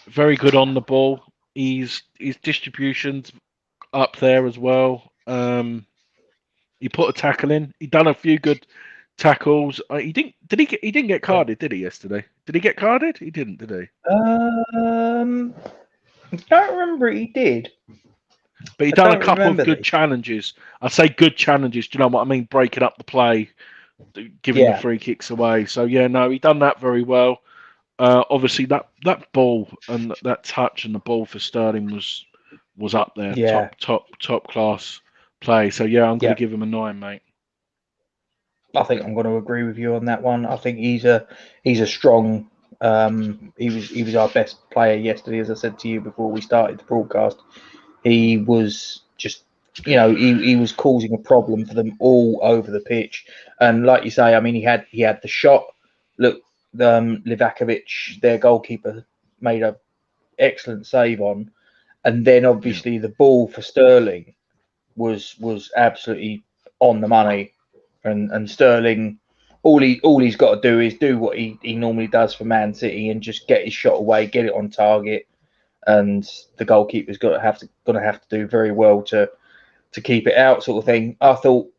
Very good on the ball. His distribution's up there as well. He put a tackle in. He done a few good tackles. He didn't. He didn't get carded, did he? Yesterday? Did he get carded? He didn't, did he? I don't remember. He did. But he done a couple of good challenges. I say good challenges. Do you know what I mean? Breaking up the play, giving the free kicks away. So he done that very well. Obviously, that ball and that touch and the ball for Sterling was up there. Top class play. So I'm going to give him a 9, mate. I think I'm going to agree with you on that one. I think he's a strong. He was our best player yesterday, as I said to you before we started the broadcast. He was just, he was causing a problem for them all over the pitch. And like you say, I mean, he had the shot. Look, Livakovic, their goalkeeper, made an excellent save on, and then obviously the ball for Sterling was absolutely on the money. And Sterling, all he's got to do is do what he normally does for Man City and just get his shot away, get it on target, and the goalkeeper's gonna have to do very well to keep it out, sort of thing. I thought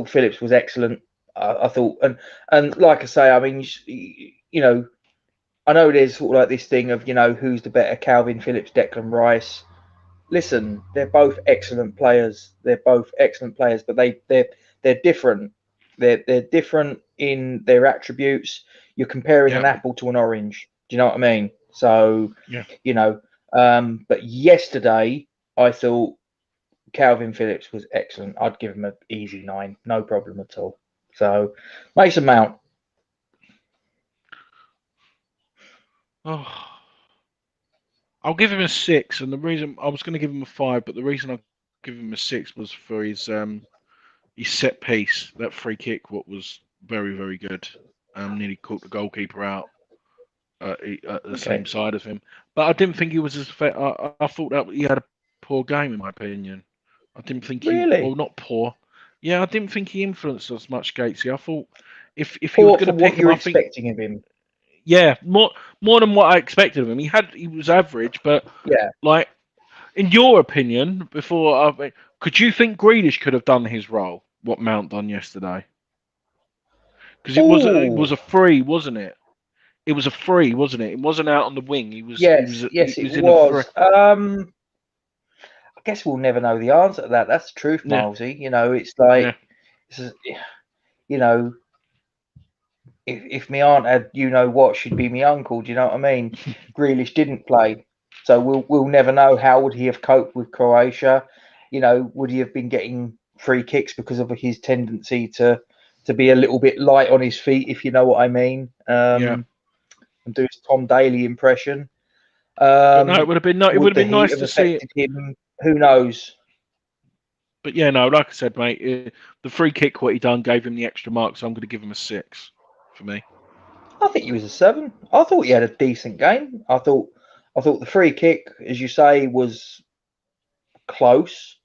Phillips was excellent. I thought, and like I say, I mean, I know there's sort of like this thing of who's the better, Calvin Phillips, Declan Rice. Listen, they're both excellent players. But they're different. They're different in their attributes. You're comparing an apple to an orange. Do you know what I mean? So, but yesterday I thought Calvin Phillips was excellent. I'd give him an easy 9, no problem at all. So, Mason Mount. Oh, I'll give him a 6, and the reason I was going to give him a 5, but the reason I give him a 6 was for his set piece, that free kick, what was very, very good. Nearly caught the goalkeeper out at the same side of him. But I didn't think he was as fair. I thought that he had a poor game, in my opinion. I didn't think well, not poor. Yeah, I didn't think he influenced us much, Gatesy. I thought if he was going to pick him, I think expecting of him. Yeah, more than what I expected of him. He was average, but like, in your opinion, could you think Grealish could have done his role? What Mount done yesterday? Because it was a free, wasn't it? It was a free, wasn't it? It wasn't out on the wing. He was. Yes, it was. I guess we'll never know the answer to that. That's the truth, Milesy. You know, it's like, you know, if my aunt had, what, she'd be my uncle. Do you know what I mean? Grealish didn't play, so we'll never know how would he have coped with Croatia. You know, would he have been getting free kicks because of his tendency to be a little bit light on his feet, if you know what I mean? And do his Tom Daly impression. No, it would have been it would have been nice to see him. Who knows? But yeah, no, like I said, mate, the free kick, what he done, gave him the extra mark, so I'm going to give him a 6 for me. I think he was a 7. I thought he had a decent game. I thought the free kick, as you say, was close.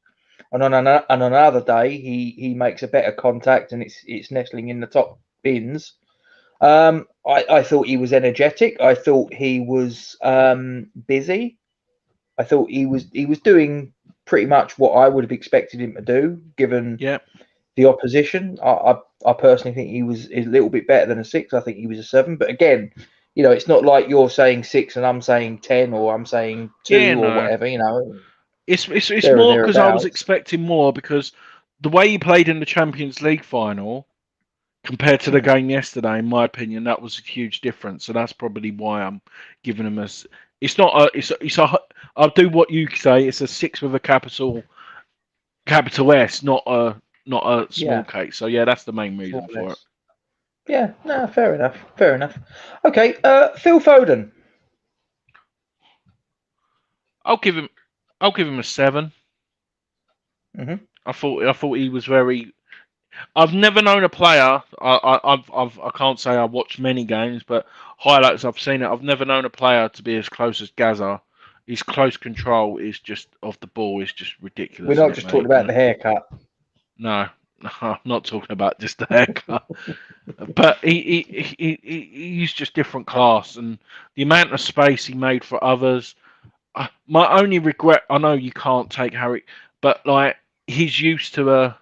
And on another day, he makes a better contact, and it's nestling in the top bins. I thought he was energetic. I thought he was busy. I thought he was doing pretty much what I would have expected him to do, given the opposition. I personally think he was a little bit better than a 6. I think he was a 7. But again, it's not like you're saying 6 and I'm saying 10, or I'm saying 2 or whatever. It's more because I was expecting more, because the way he played in the Champions League final compared to the game yesterday, in my opinion, that was a huge difference. So that's probably why I'm giving him a. It's not a. It's a. I'll do what you say. It's a 6 with a capital S, not a small K. So yeah, that's the main reason for it. Yeah, no, fair enough. Okay, Phil Foden. I'll give him a 7. Mm-hmm. I thought he was very. I've never known a player. I can't say I watched many games, but highlights I've seen it. I've never known a player to be as close as Gaza. His close control is just of the ball is just ridiculous. We're not just talking about the haircut. No, I'm not talking about just the haircut. But he's just different class, and the amount of space he made for others. My only regret, I know you can't take Harry, but like, he's used to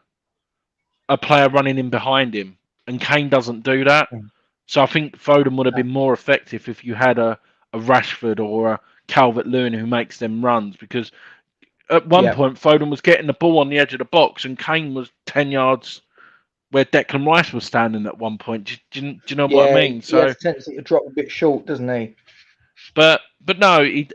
a player running in behind him, and Kane doesn't do that. So I think Foden would have been more effective if you had a Rashford or a Calvert-Lewin who makes them runs, because at one point Foden was getting the ball on the edge of the box and Kane was 10 yards where Declan Rice was standing at one point. Do you know what I mean? So he has a tendency to drop a bit short, doesn't he? But no, he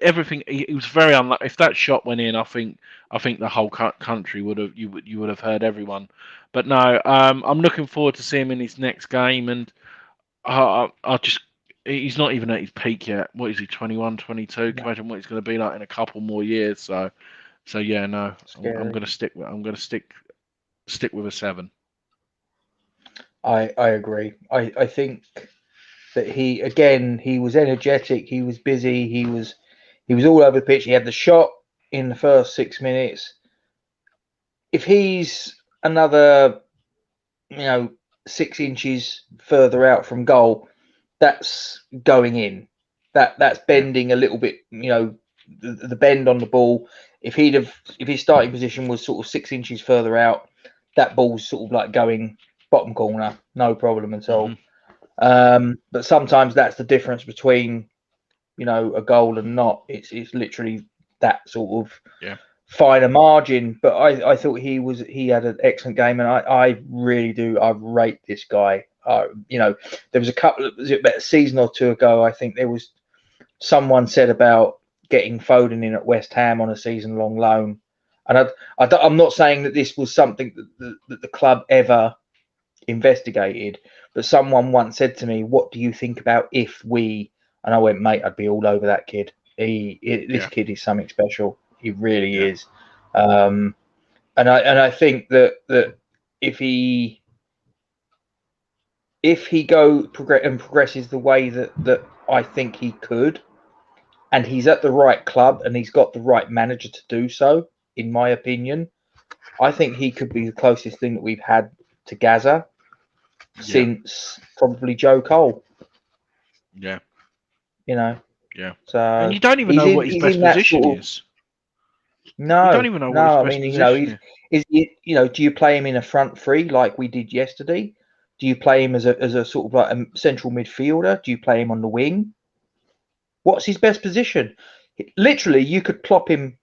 was very unlucky. If that shot went in, I think the whole country would have you would have heard everyone. But no, I'm looking forward to seeing him in his next game, and he's not even at his peak yet. What is he, 21, 22? Can you imagine what he's going to be like in a couple more years? So yeah, no, I'm going to stick with a 7. I agree. I think that he was energetic, he was busy, he was all over the pitch. He had the shot in the first 6 minutes. If he's another 6 inches further out from goal, that's going in. That's bending a little bit, the bend on the ball. If his starting position was sort of 6 inches further out, that ball's sort of like going bottom corner, no problem at all. But sometimes that's the difference between, a goal and not. It's literally that sort of finer margin. But I thought he had an excellent game, and I really do. I rate this guy. There was about a season or two ago, I think there was someone said about getting Foden in at West Ham on a season-long loan. And I'm not saying that this was something that the club ever investigated, but someone once said to me, "What do you think about if we?" And I went, "Mate, I'd be all over that kid. This kid is something special. He really is." And I think that if he progresses the way that I think he could, and he's at the right club and he's got the right manager to do so, in my opinion, I think he could be the closest thing that we've had to Gaza since probably Joe Cole. Yeah. Yeah. So and you don't even know what his best position is. No. You don't even know what his best position is. Do you play him in a front three like we did yesterday? Do you play him as a sort of like a central midfielder? Do you play him on the wing? What's his best position? Literally, you could plop him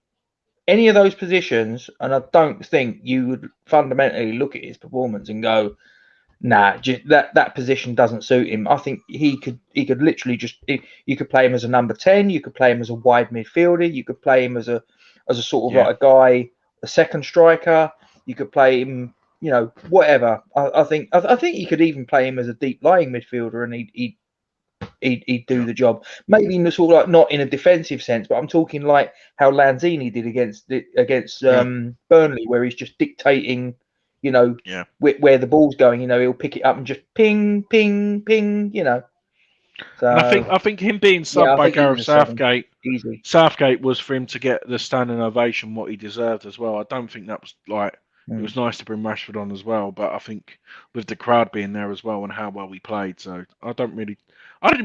any of those positions, and I don't think you would fundamentally look at his performance and go, "Nah, just that position doesn't suit him." I think he could literally you could play him as a number 10, you could play him as a wide midfielder, you could play him as a sort of like a guy, a second striker. You could play him, whatever. I think you could even play him as a deep lying midfielder, and he'd do the job. Maybe in the sort of like not in a defensive sense, but I'm talking like how Lanzini did against Burnley, where he's just dictating, where the ball's going. He'll pick it up and just ping, ping, ping. So and I think him being subbed by Gareth Southgate, Southgate was for him to get the standing ovation what he deserved as well. I don't think that was like. It was nice to bring Rashford on as well, but I think with the crowd being there as well and how well we played, so I didn't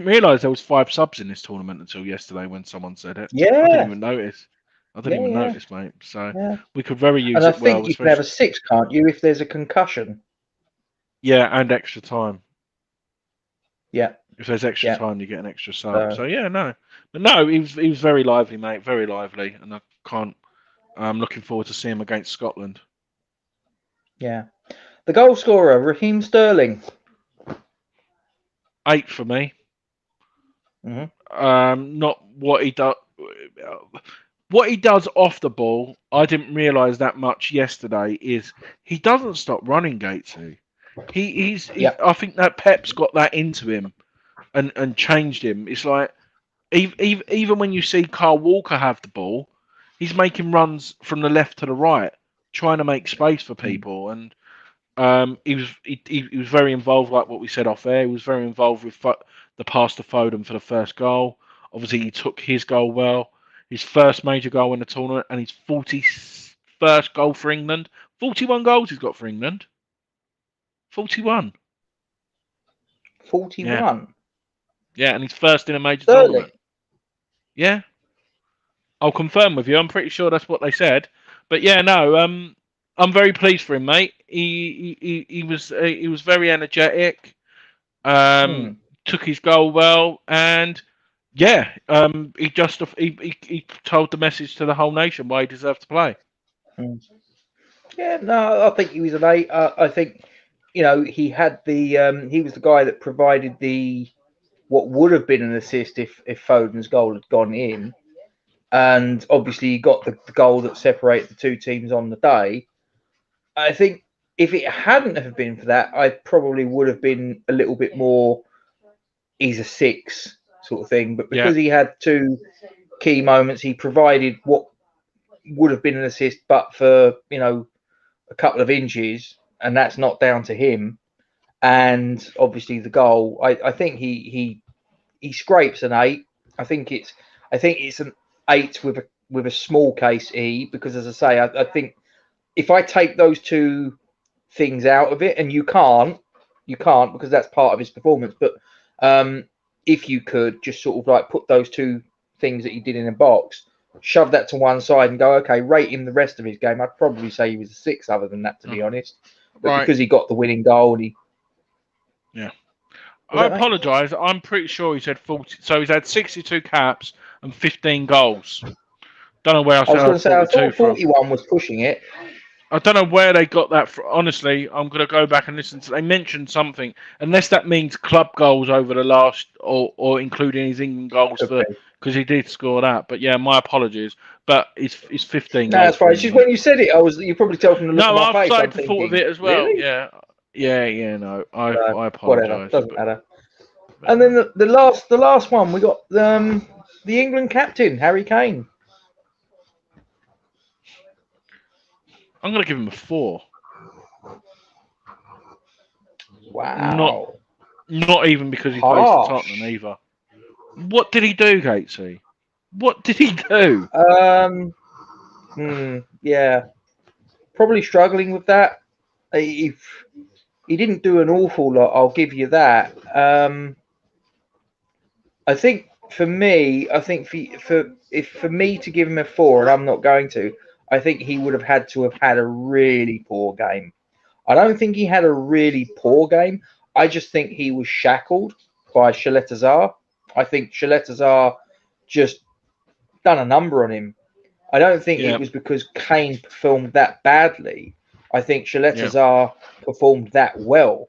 realise there was 5 subs in this tournament until yesterday when someone said it. Yeah. I didn't even notice. Notice, mate. So we could very use it well. And I think you can have a 6, can't you, if there's a concussion? Yeah, and extra time. Yeah. If there's extra time, you get an extra sub. So no. But no, he was very lively, mate. Very lively, and I'm looking forward to seeing him against Scotland. Yeah. The goal scorer, Raheem Sterling. 8 for me. Mm-hmm. Not what he does. What he does off the ball, I didn't realise that much yesterday. Is he doesn't stop running, Gatesy. He's I think that Pep's got that into him, and changed him. It's like even when you see Kyle Walker have the ball, he's making runs from the left to the right, trying to make space for people, and he was very involved, like what we said off air. He was very involved with the pass to Foden for the first goal. Obviously, he took his goal well, his first major goal in the tournament, and his 41st goal for England. 41 goals he's got for England. 41. 41. Yeah, and he's first in a major tournament. Yeah, I'll confirm with you. I'm pretty sure that's what they said. But yeah, no. I'm very pleased for him, mate. He was very energetic. Took his goal well, and he told the message to the whole nation why he deserved to play. Yeah, no, I think he was an 8. I think he had he was the guy that provided what would have been an assist if Foden's goal had gone in, and obviously he got the goal that separated the two teams on the day. I think if it hadn't have been for that, I probably would have been a little bit more, he's a 6 sort of thing. But because he had 2 key moments, he provided what would have been an assist, but for, a couple of inches, and that's not down to him. And obviously the goal, I think he scrapes an 8. I think it's an 8 with a small case E, because as I say, I think if I take those 2 things out of it, and you can't because that's part of his performance, but if you could just sort of like put those 2 things that he did in a box, shove that to one side and go, okay, rate him the rest of his game, I'd probably say he was a 6 other than that, to be honest. But because he got the winning goal, I apologise. I'm pretty sure he said 40. So he's had 62 caps and 15 goals. Don't know where I was going to say. I thought 41 was pushing it. I don't know where they got that from. Honestly, I'm going to go back and listen to. They mentioned something, unless that means club goals over the last, or including his England goals, because he did score that. But yeah, my apologies. But it's 15 No, goals. that's fine. It's just when you said it, you probably tell from the look No, of my I've face. started I'm to thought of thinking, it as well. really? Yeah. No, I Whatever, apologise. doesn't matter. And then the last one, we got the England captain, Harry Kane. I'm going to give him a 4. Wow. Not even because he plays for Tottenham either. What did he do, Gatesy? What did he do? Yeah. Probably struggling with that. He didn't do an awful lot, I'll give you that. I think for me, for me to give him a 4, and I'm not going to, I think he would have had to have had a really poor game. I don't think he had a really poor game. I just think he was shackled by Shaletazar. I think Shaletazar just done a number on him. I don't think it was because Kane performed that badly. I think Shaletazar performed that well.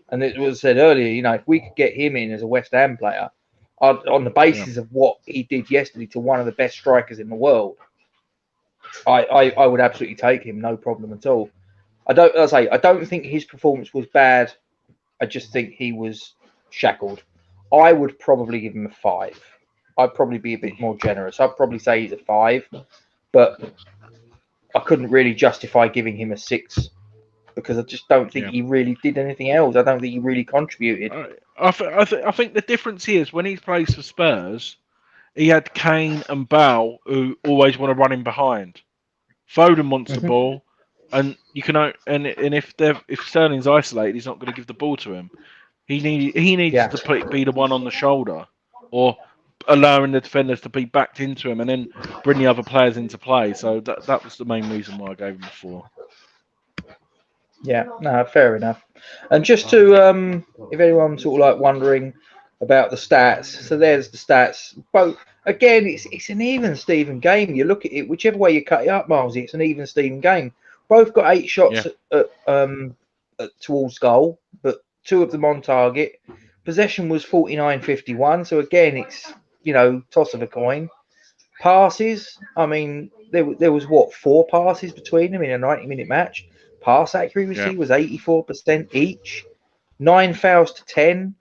And it was said earlier, if we could get him in as a West Ham player on the basis of what he did yesterday to one of the best strikers in the world, I would absolutely take him, no problem at all. I don't think his performance was bad. I just think he was shackled. I would probably give him a 5. I'd probably be a bit more generous. I'd probably say he's a 5, but I couldn't really justify giving him a 6 because I just don't think he really did anything else. I don't think he really contributed. I think the difference is when he plays for Spurs, he had Kane and Bale who always want to run him behind. Foden wants the ball, and you can and if Sterling's isolated, he's not going to give the ball to him. He needs to be the one on the shoulder, or allowing the defenders to be backed into him, and then bring the other players into play. So that was the main reason why I gave him a 4. Yeah, no, fair enough. And just to, if anyone's sort of like wondering about the stats, so there's the stats. Both again, it's an even Steven game. You look at it, whichever way you cut it up, Milesy, it's an even Steven game. Both got 8 shots towards goal, but 2 of them on target. Possession was 49-51. So again, it's toss of a coin. Passes, I mean, there was 4 passes between them in a 90-minute match. Pass accuracy was 84% each. 9 fouls to 10.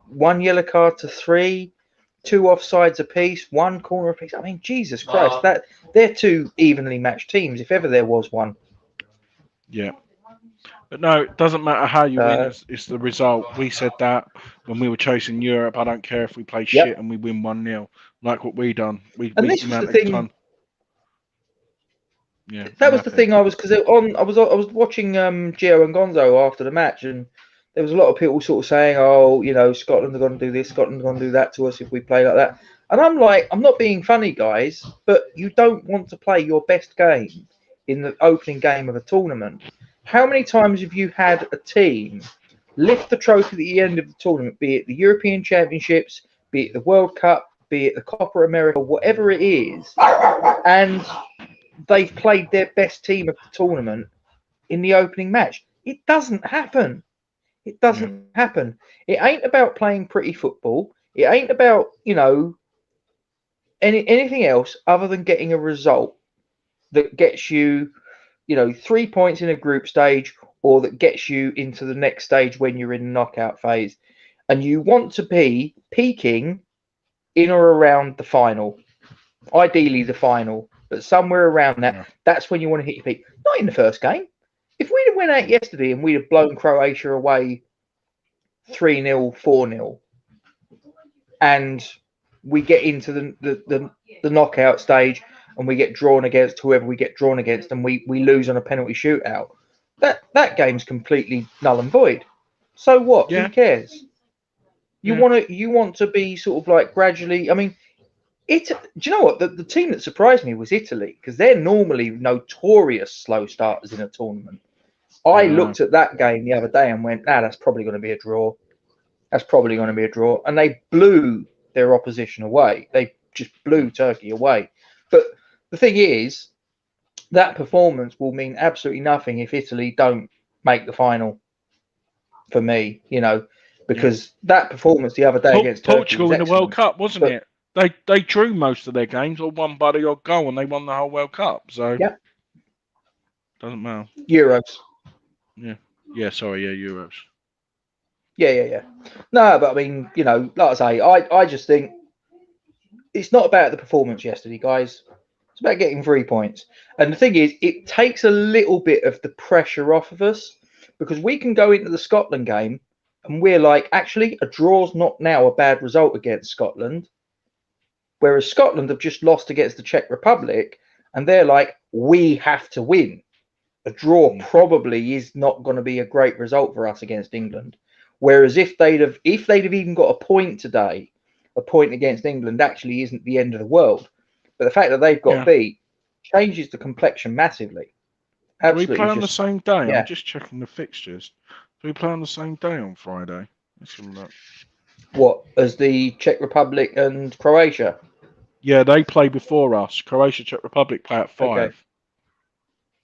1 yellow card to 3. 2 offsides apiece. 1 corner apiece. I mean, Jesus Christ, they're 2 evenly matched teams, if ever there was one. Yeah. But no, it doesn't matter how you win. It's the result. We said that when we were chasing Europe. I don't care if we play shit and we win 1-0, like what we done. This was the thing. Yeah, that was the thing. I was watching Gio and Gonzo after the match, and there was a lot of people sort of saying, "Oh, Scotland are going to do this, Scotland are going to do that to us if we play like that." And I'm like, I'm not being funny, guys, but you don't want to play your best game in the opening game of a tournament. How many times have you had a team lift the trophy at the end of the tournament, be it the European Championships, be it the World Cup, be it the Copa America, whatever it is, and they've played their best team of the tournament in the opening match? It doesn't happen. It doesn't happen. It ain't about playing pretty football. It ain't about, anything else other than getting a result that gets you, 3 points in a group stage, or that gets you into the next stage when you're in the knockout phase. And you want to be peaking in or around the final. Ideally the final, but somewhere around that. Yeah. That's when you want to hit your peak. Not in the first game. If we'd have went out yesterday and we'd have blown Croatia away 3-0, 4-0, and we get into the knockout stage and we get drawn against whoever we get drawn against, and we lose on a penalty shootout, that game's completely null and void. So what? Yeah. Who cares? You want to be sort of like gradually. I mean, do you know what? The team that surprised me was Italy, because they're normally notorious slow starters in a tournament. I looked at that game the other day and went, that's probably going to be a draw. That's probably going to be a draw. And they blew their opposition away. They just blew Turkey away. But the thing is, that performance will mean absolutely nothing if Italy don't make the final, for me, because that performance the other day against Portugal Turkey in the World Cup, wasn't it? they drew most of their games or won by the odd goal, and they won the whole World Cup. So yeah, doesn't matter. Euros. Yeah. Sorry, yeah, Euros. Yeah. No, but I mean, like I say, I just think it's not about the performance yesterday, guys. It's about getting 3 points. And the thing is, it takes a little bit of the pressure off of us because we can go into the Scotland game and we're like, actually, a draw's not now a bad result against Scotland. Whereas Scotland have just lost against the Czech Republic and they're like, we have to win. A draw probably is not going to be a great result for us against England. Whereas if they'd have even got a point today, a point against England actually isn't the end of the world. But the fact that they've got beat changes the complexion massively. Absolutely. Do we play on the same day? Yeah. I'm just checking the fixtures. Do we play on the same day on Friday? Let's have a look. What, as the Czech Republic and Croatia? Yeah, they play before us. Croatia, Czech Republic play at 5. Okay.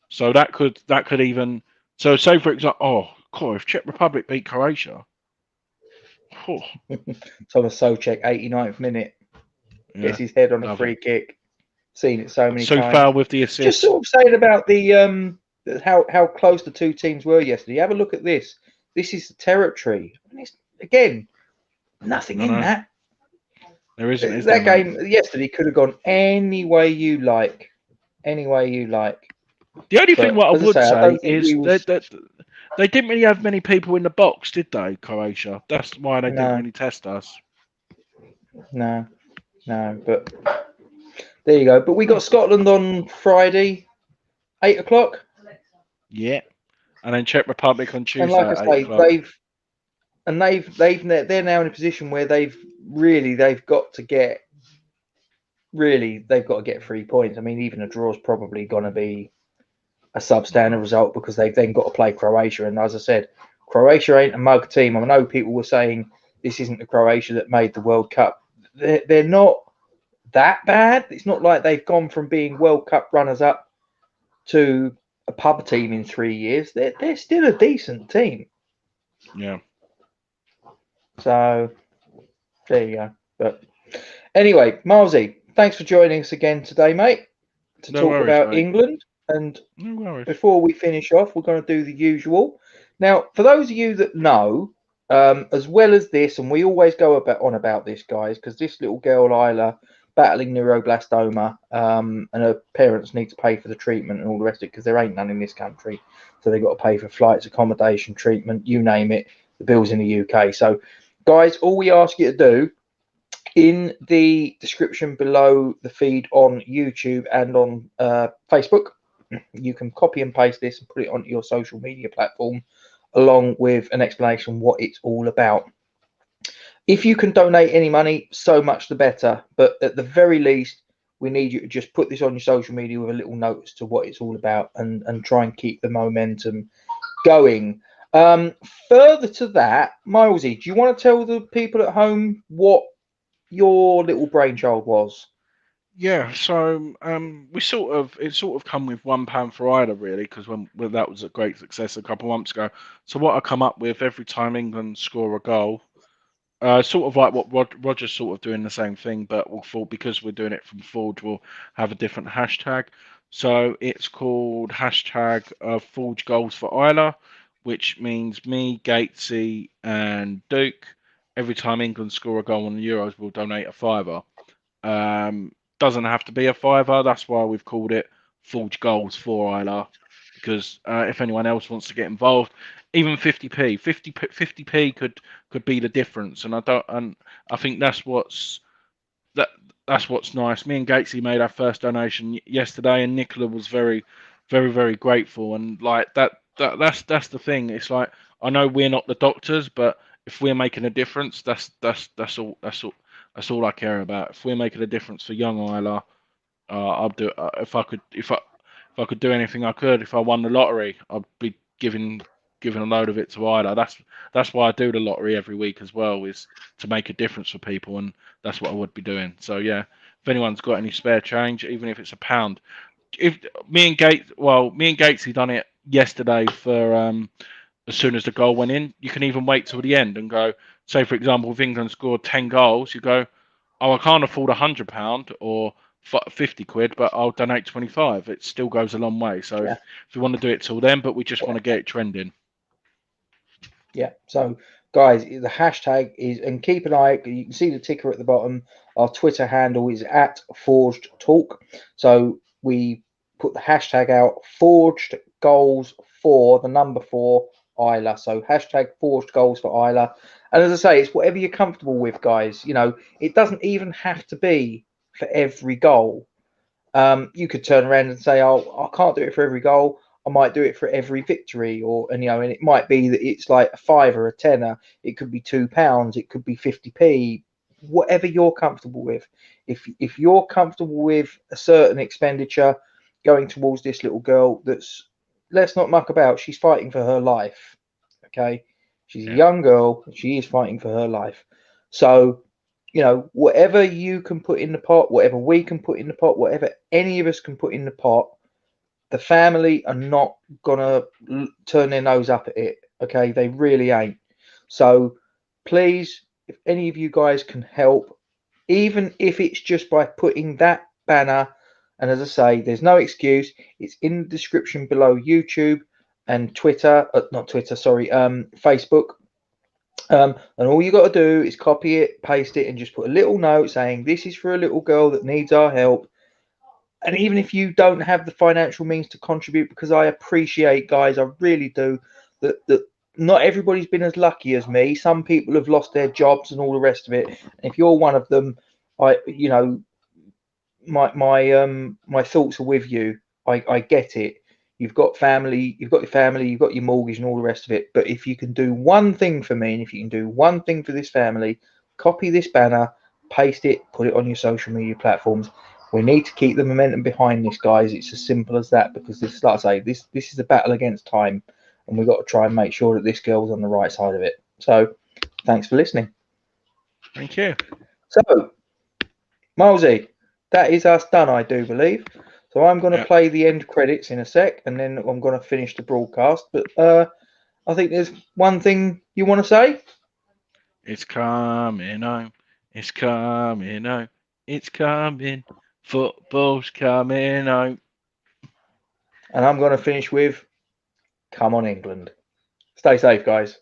So that could even. So say for example, if Czech Republic beat Croatia. Thomas Souček, 89th minute. Gets his head on a free kick. Seen it so many times. So far with the assist. Just sort of saying about the how close the two teams were yesterday. Have a look at this. This is the territory. Again, nothing in that. There isn't. That game yesterday could have gone any way you like. Any way you like. The only thing what I would say is that they didn't really have many people in the box, did they, Croatia? That's why they didn't really test us. No, but there you go. But we got Scotland on Friday, 8 o'clock. Yeah, and then Czech Republic on Tuesday. And like I say, they're now in a position where they've got to get 3 points. I mean, even a draw is probably going to be a substandard result because they've then got to play Croatia. And as I said, Croatia ain't a mug team. I know people were saying this isn't the Croatia that made the World Cup. They're not that bad. It's not like they've gone from being World Cup runners-up to a pub team in 3 years. They're still a decent team. Yeah. So there you go. But anyway, Milesy, thanks for joining us again today, mate, to talk about England. And before we finish off, we're going to do the usual. Now, for those of you that know, as well as this, and we always go on about this, guys, because this little girl, Isla, battling neuroblastoma, and her parents need to pay for the treatment and all the rest of it because there ain't none in this country. So they've got to pay for flights, accommodation, treatment, you name it, the bills in the UK. So, guys, all we ask you to do, in the description below the feed on YouTube and on Facebook, you can copy and paste this and put it onto your social media platform along with an explanation what it's all about. If you can donate any money, so much the better. But at the very least, we need you to just put this on your social media with a little notice to what it's all about and try and keep the momentum going. Further to that, Milesy, do you want to tell the people at home what your little brainchild was? Yeah, so it sort of come with £1 for Isla really, because when that was a great success a couple of months ago. So what I come up with every time England score a goal, sort of like what Roger's sort of doing the same thing, but because we're doing it from Forge, we'll have a different hashtag. So it's called hashtag Forge Goals for Isla, which means me, Gatesy, and Duke. Every time England score a goal on the Euros, we'll donate a £5. Doesn't have to be a £5. That's why we've called it Forge Goals for Isla, because if anyone else wants to get involved, even 50p could be the difference. And I think that's what's nice. Me and Gatesy made our first donation yesterday, and Nicola was very, very, very grateful. And like that's the thing. It's like, I know we're not the doctors, but if we're making a difference, that's all I care about. If we're making a difference for young Isla, I'll do it. If I could do anything, I could. If I won the lottery, I'd be giving a load of it to Isla. That's why I do the lottery every week as well, is to make a difference for people, and that's what I would be doing. So yeah, if anyone's got any spare change, even if it's £1, me and Gatesy done it yesterday for as soon as the goal went in. You can even wait till the end and go, say for example, if England scored 10 goals, you go, oh, I can't afford £100 or 50 quid, but I'll donate 25. It still goes a long way. So if you want to do it till then, but we just want to get it trending. Yeah. So, guys, the hashtag is, and keep an eye. You can see the ticker at the bottom. Our Twitter handle is @ForgedTalk. So we put the hashtag out, Forged Goals for the number 4 Isla. So hashtag Forged Goals for Isla. And as I say, it's whatever you're comfortable with, guys. You know, it doesn't even have to be for every goal. You could turn around and say, "Oh, I can't do it for every goal. I might do it for every victory," and it might be that it's like a fiver, a tenner. It could be £2. It could be 50p. Whatever you're comfortable with. If you're comfortable with a certain expenditure going towards this little girl, let's not muck about. She's fighting for her life. Okay, she's a young girl. She is fighting for her life. So, whatever you can put in the pot, whatever we can put in the pot, whatever any of us can put in the pot, the family are not gonna turn their nose up at it. Okay, they really ain't. So please, if any of you guys can help, even if it's just by putting that banner, and as I say, there's no excuse. It's in the description below YouTube and Twitter, not Twitter, sorry, Facebook. And all you got to do is copy it, paste it, and just put a little note saying this is for a little girl that needs our help. And even if you don't have the financial means to contribute, because I appreciate, guys, I really do, that not everybody's been as lucky as me. Some people have lost their jobs and all the rest of it. And if you're one of them, my thoughts are with you. I get it. You've got family, you've got your mortgage and all the rest of it. But if you can do one thing for me, and if you can do one thing for this family, copy this banner, paste it, put it on your social media platforms. We need to keep the momentum behind this, guys. It's as simple as that, because this, like I say, this is a battle against time, and we've got to try and make sure that this girl's on the right side of it. So, thanks for listening. Thank you. So, Milesy, that is us done, I do believe. So I'm going to play the end credits in a sec, and then I'm going to finish the broadcast. But I think there's one thing you want to say. It's coming home. It's coming home. It's coming. Football's coming home. And I'm going to finish with, come on, England. Stay safe, guys.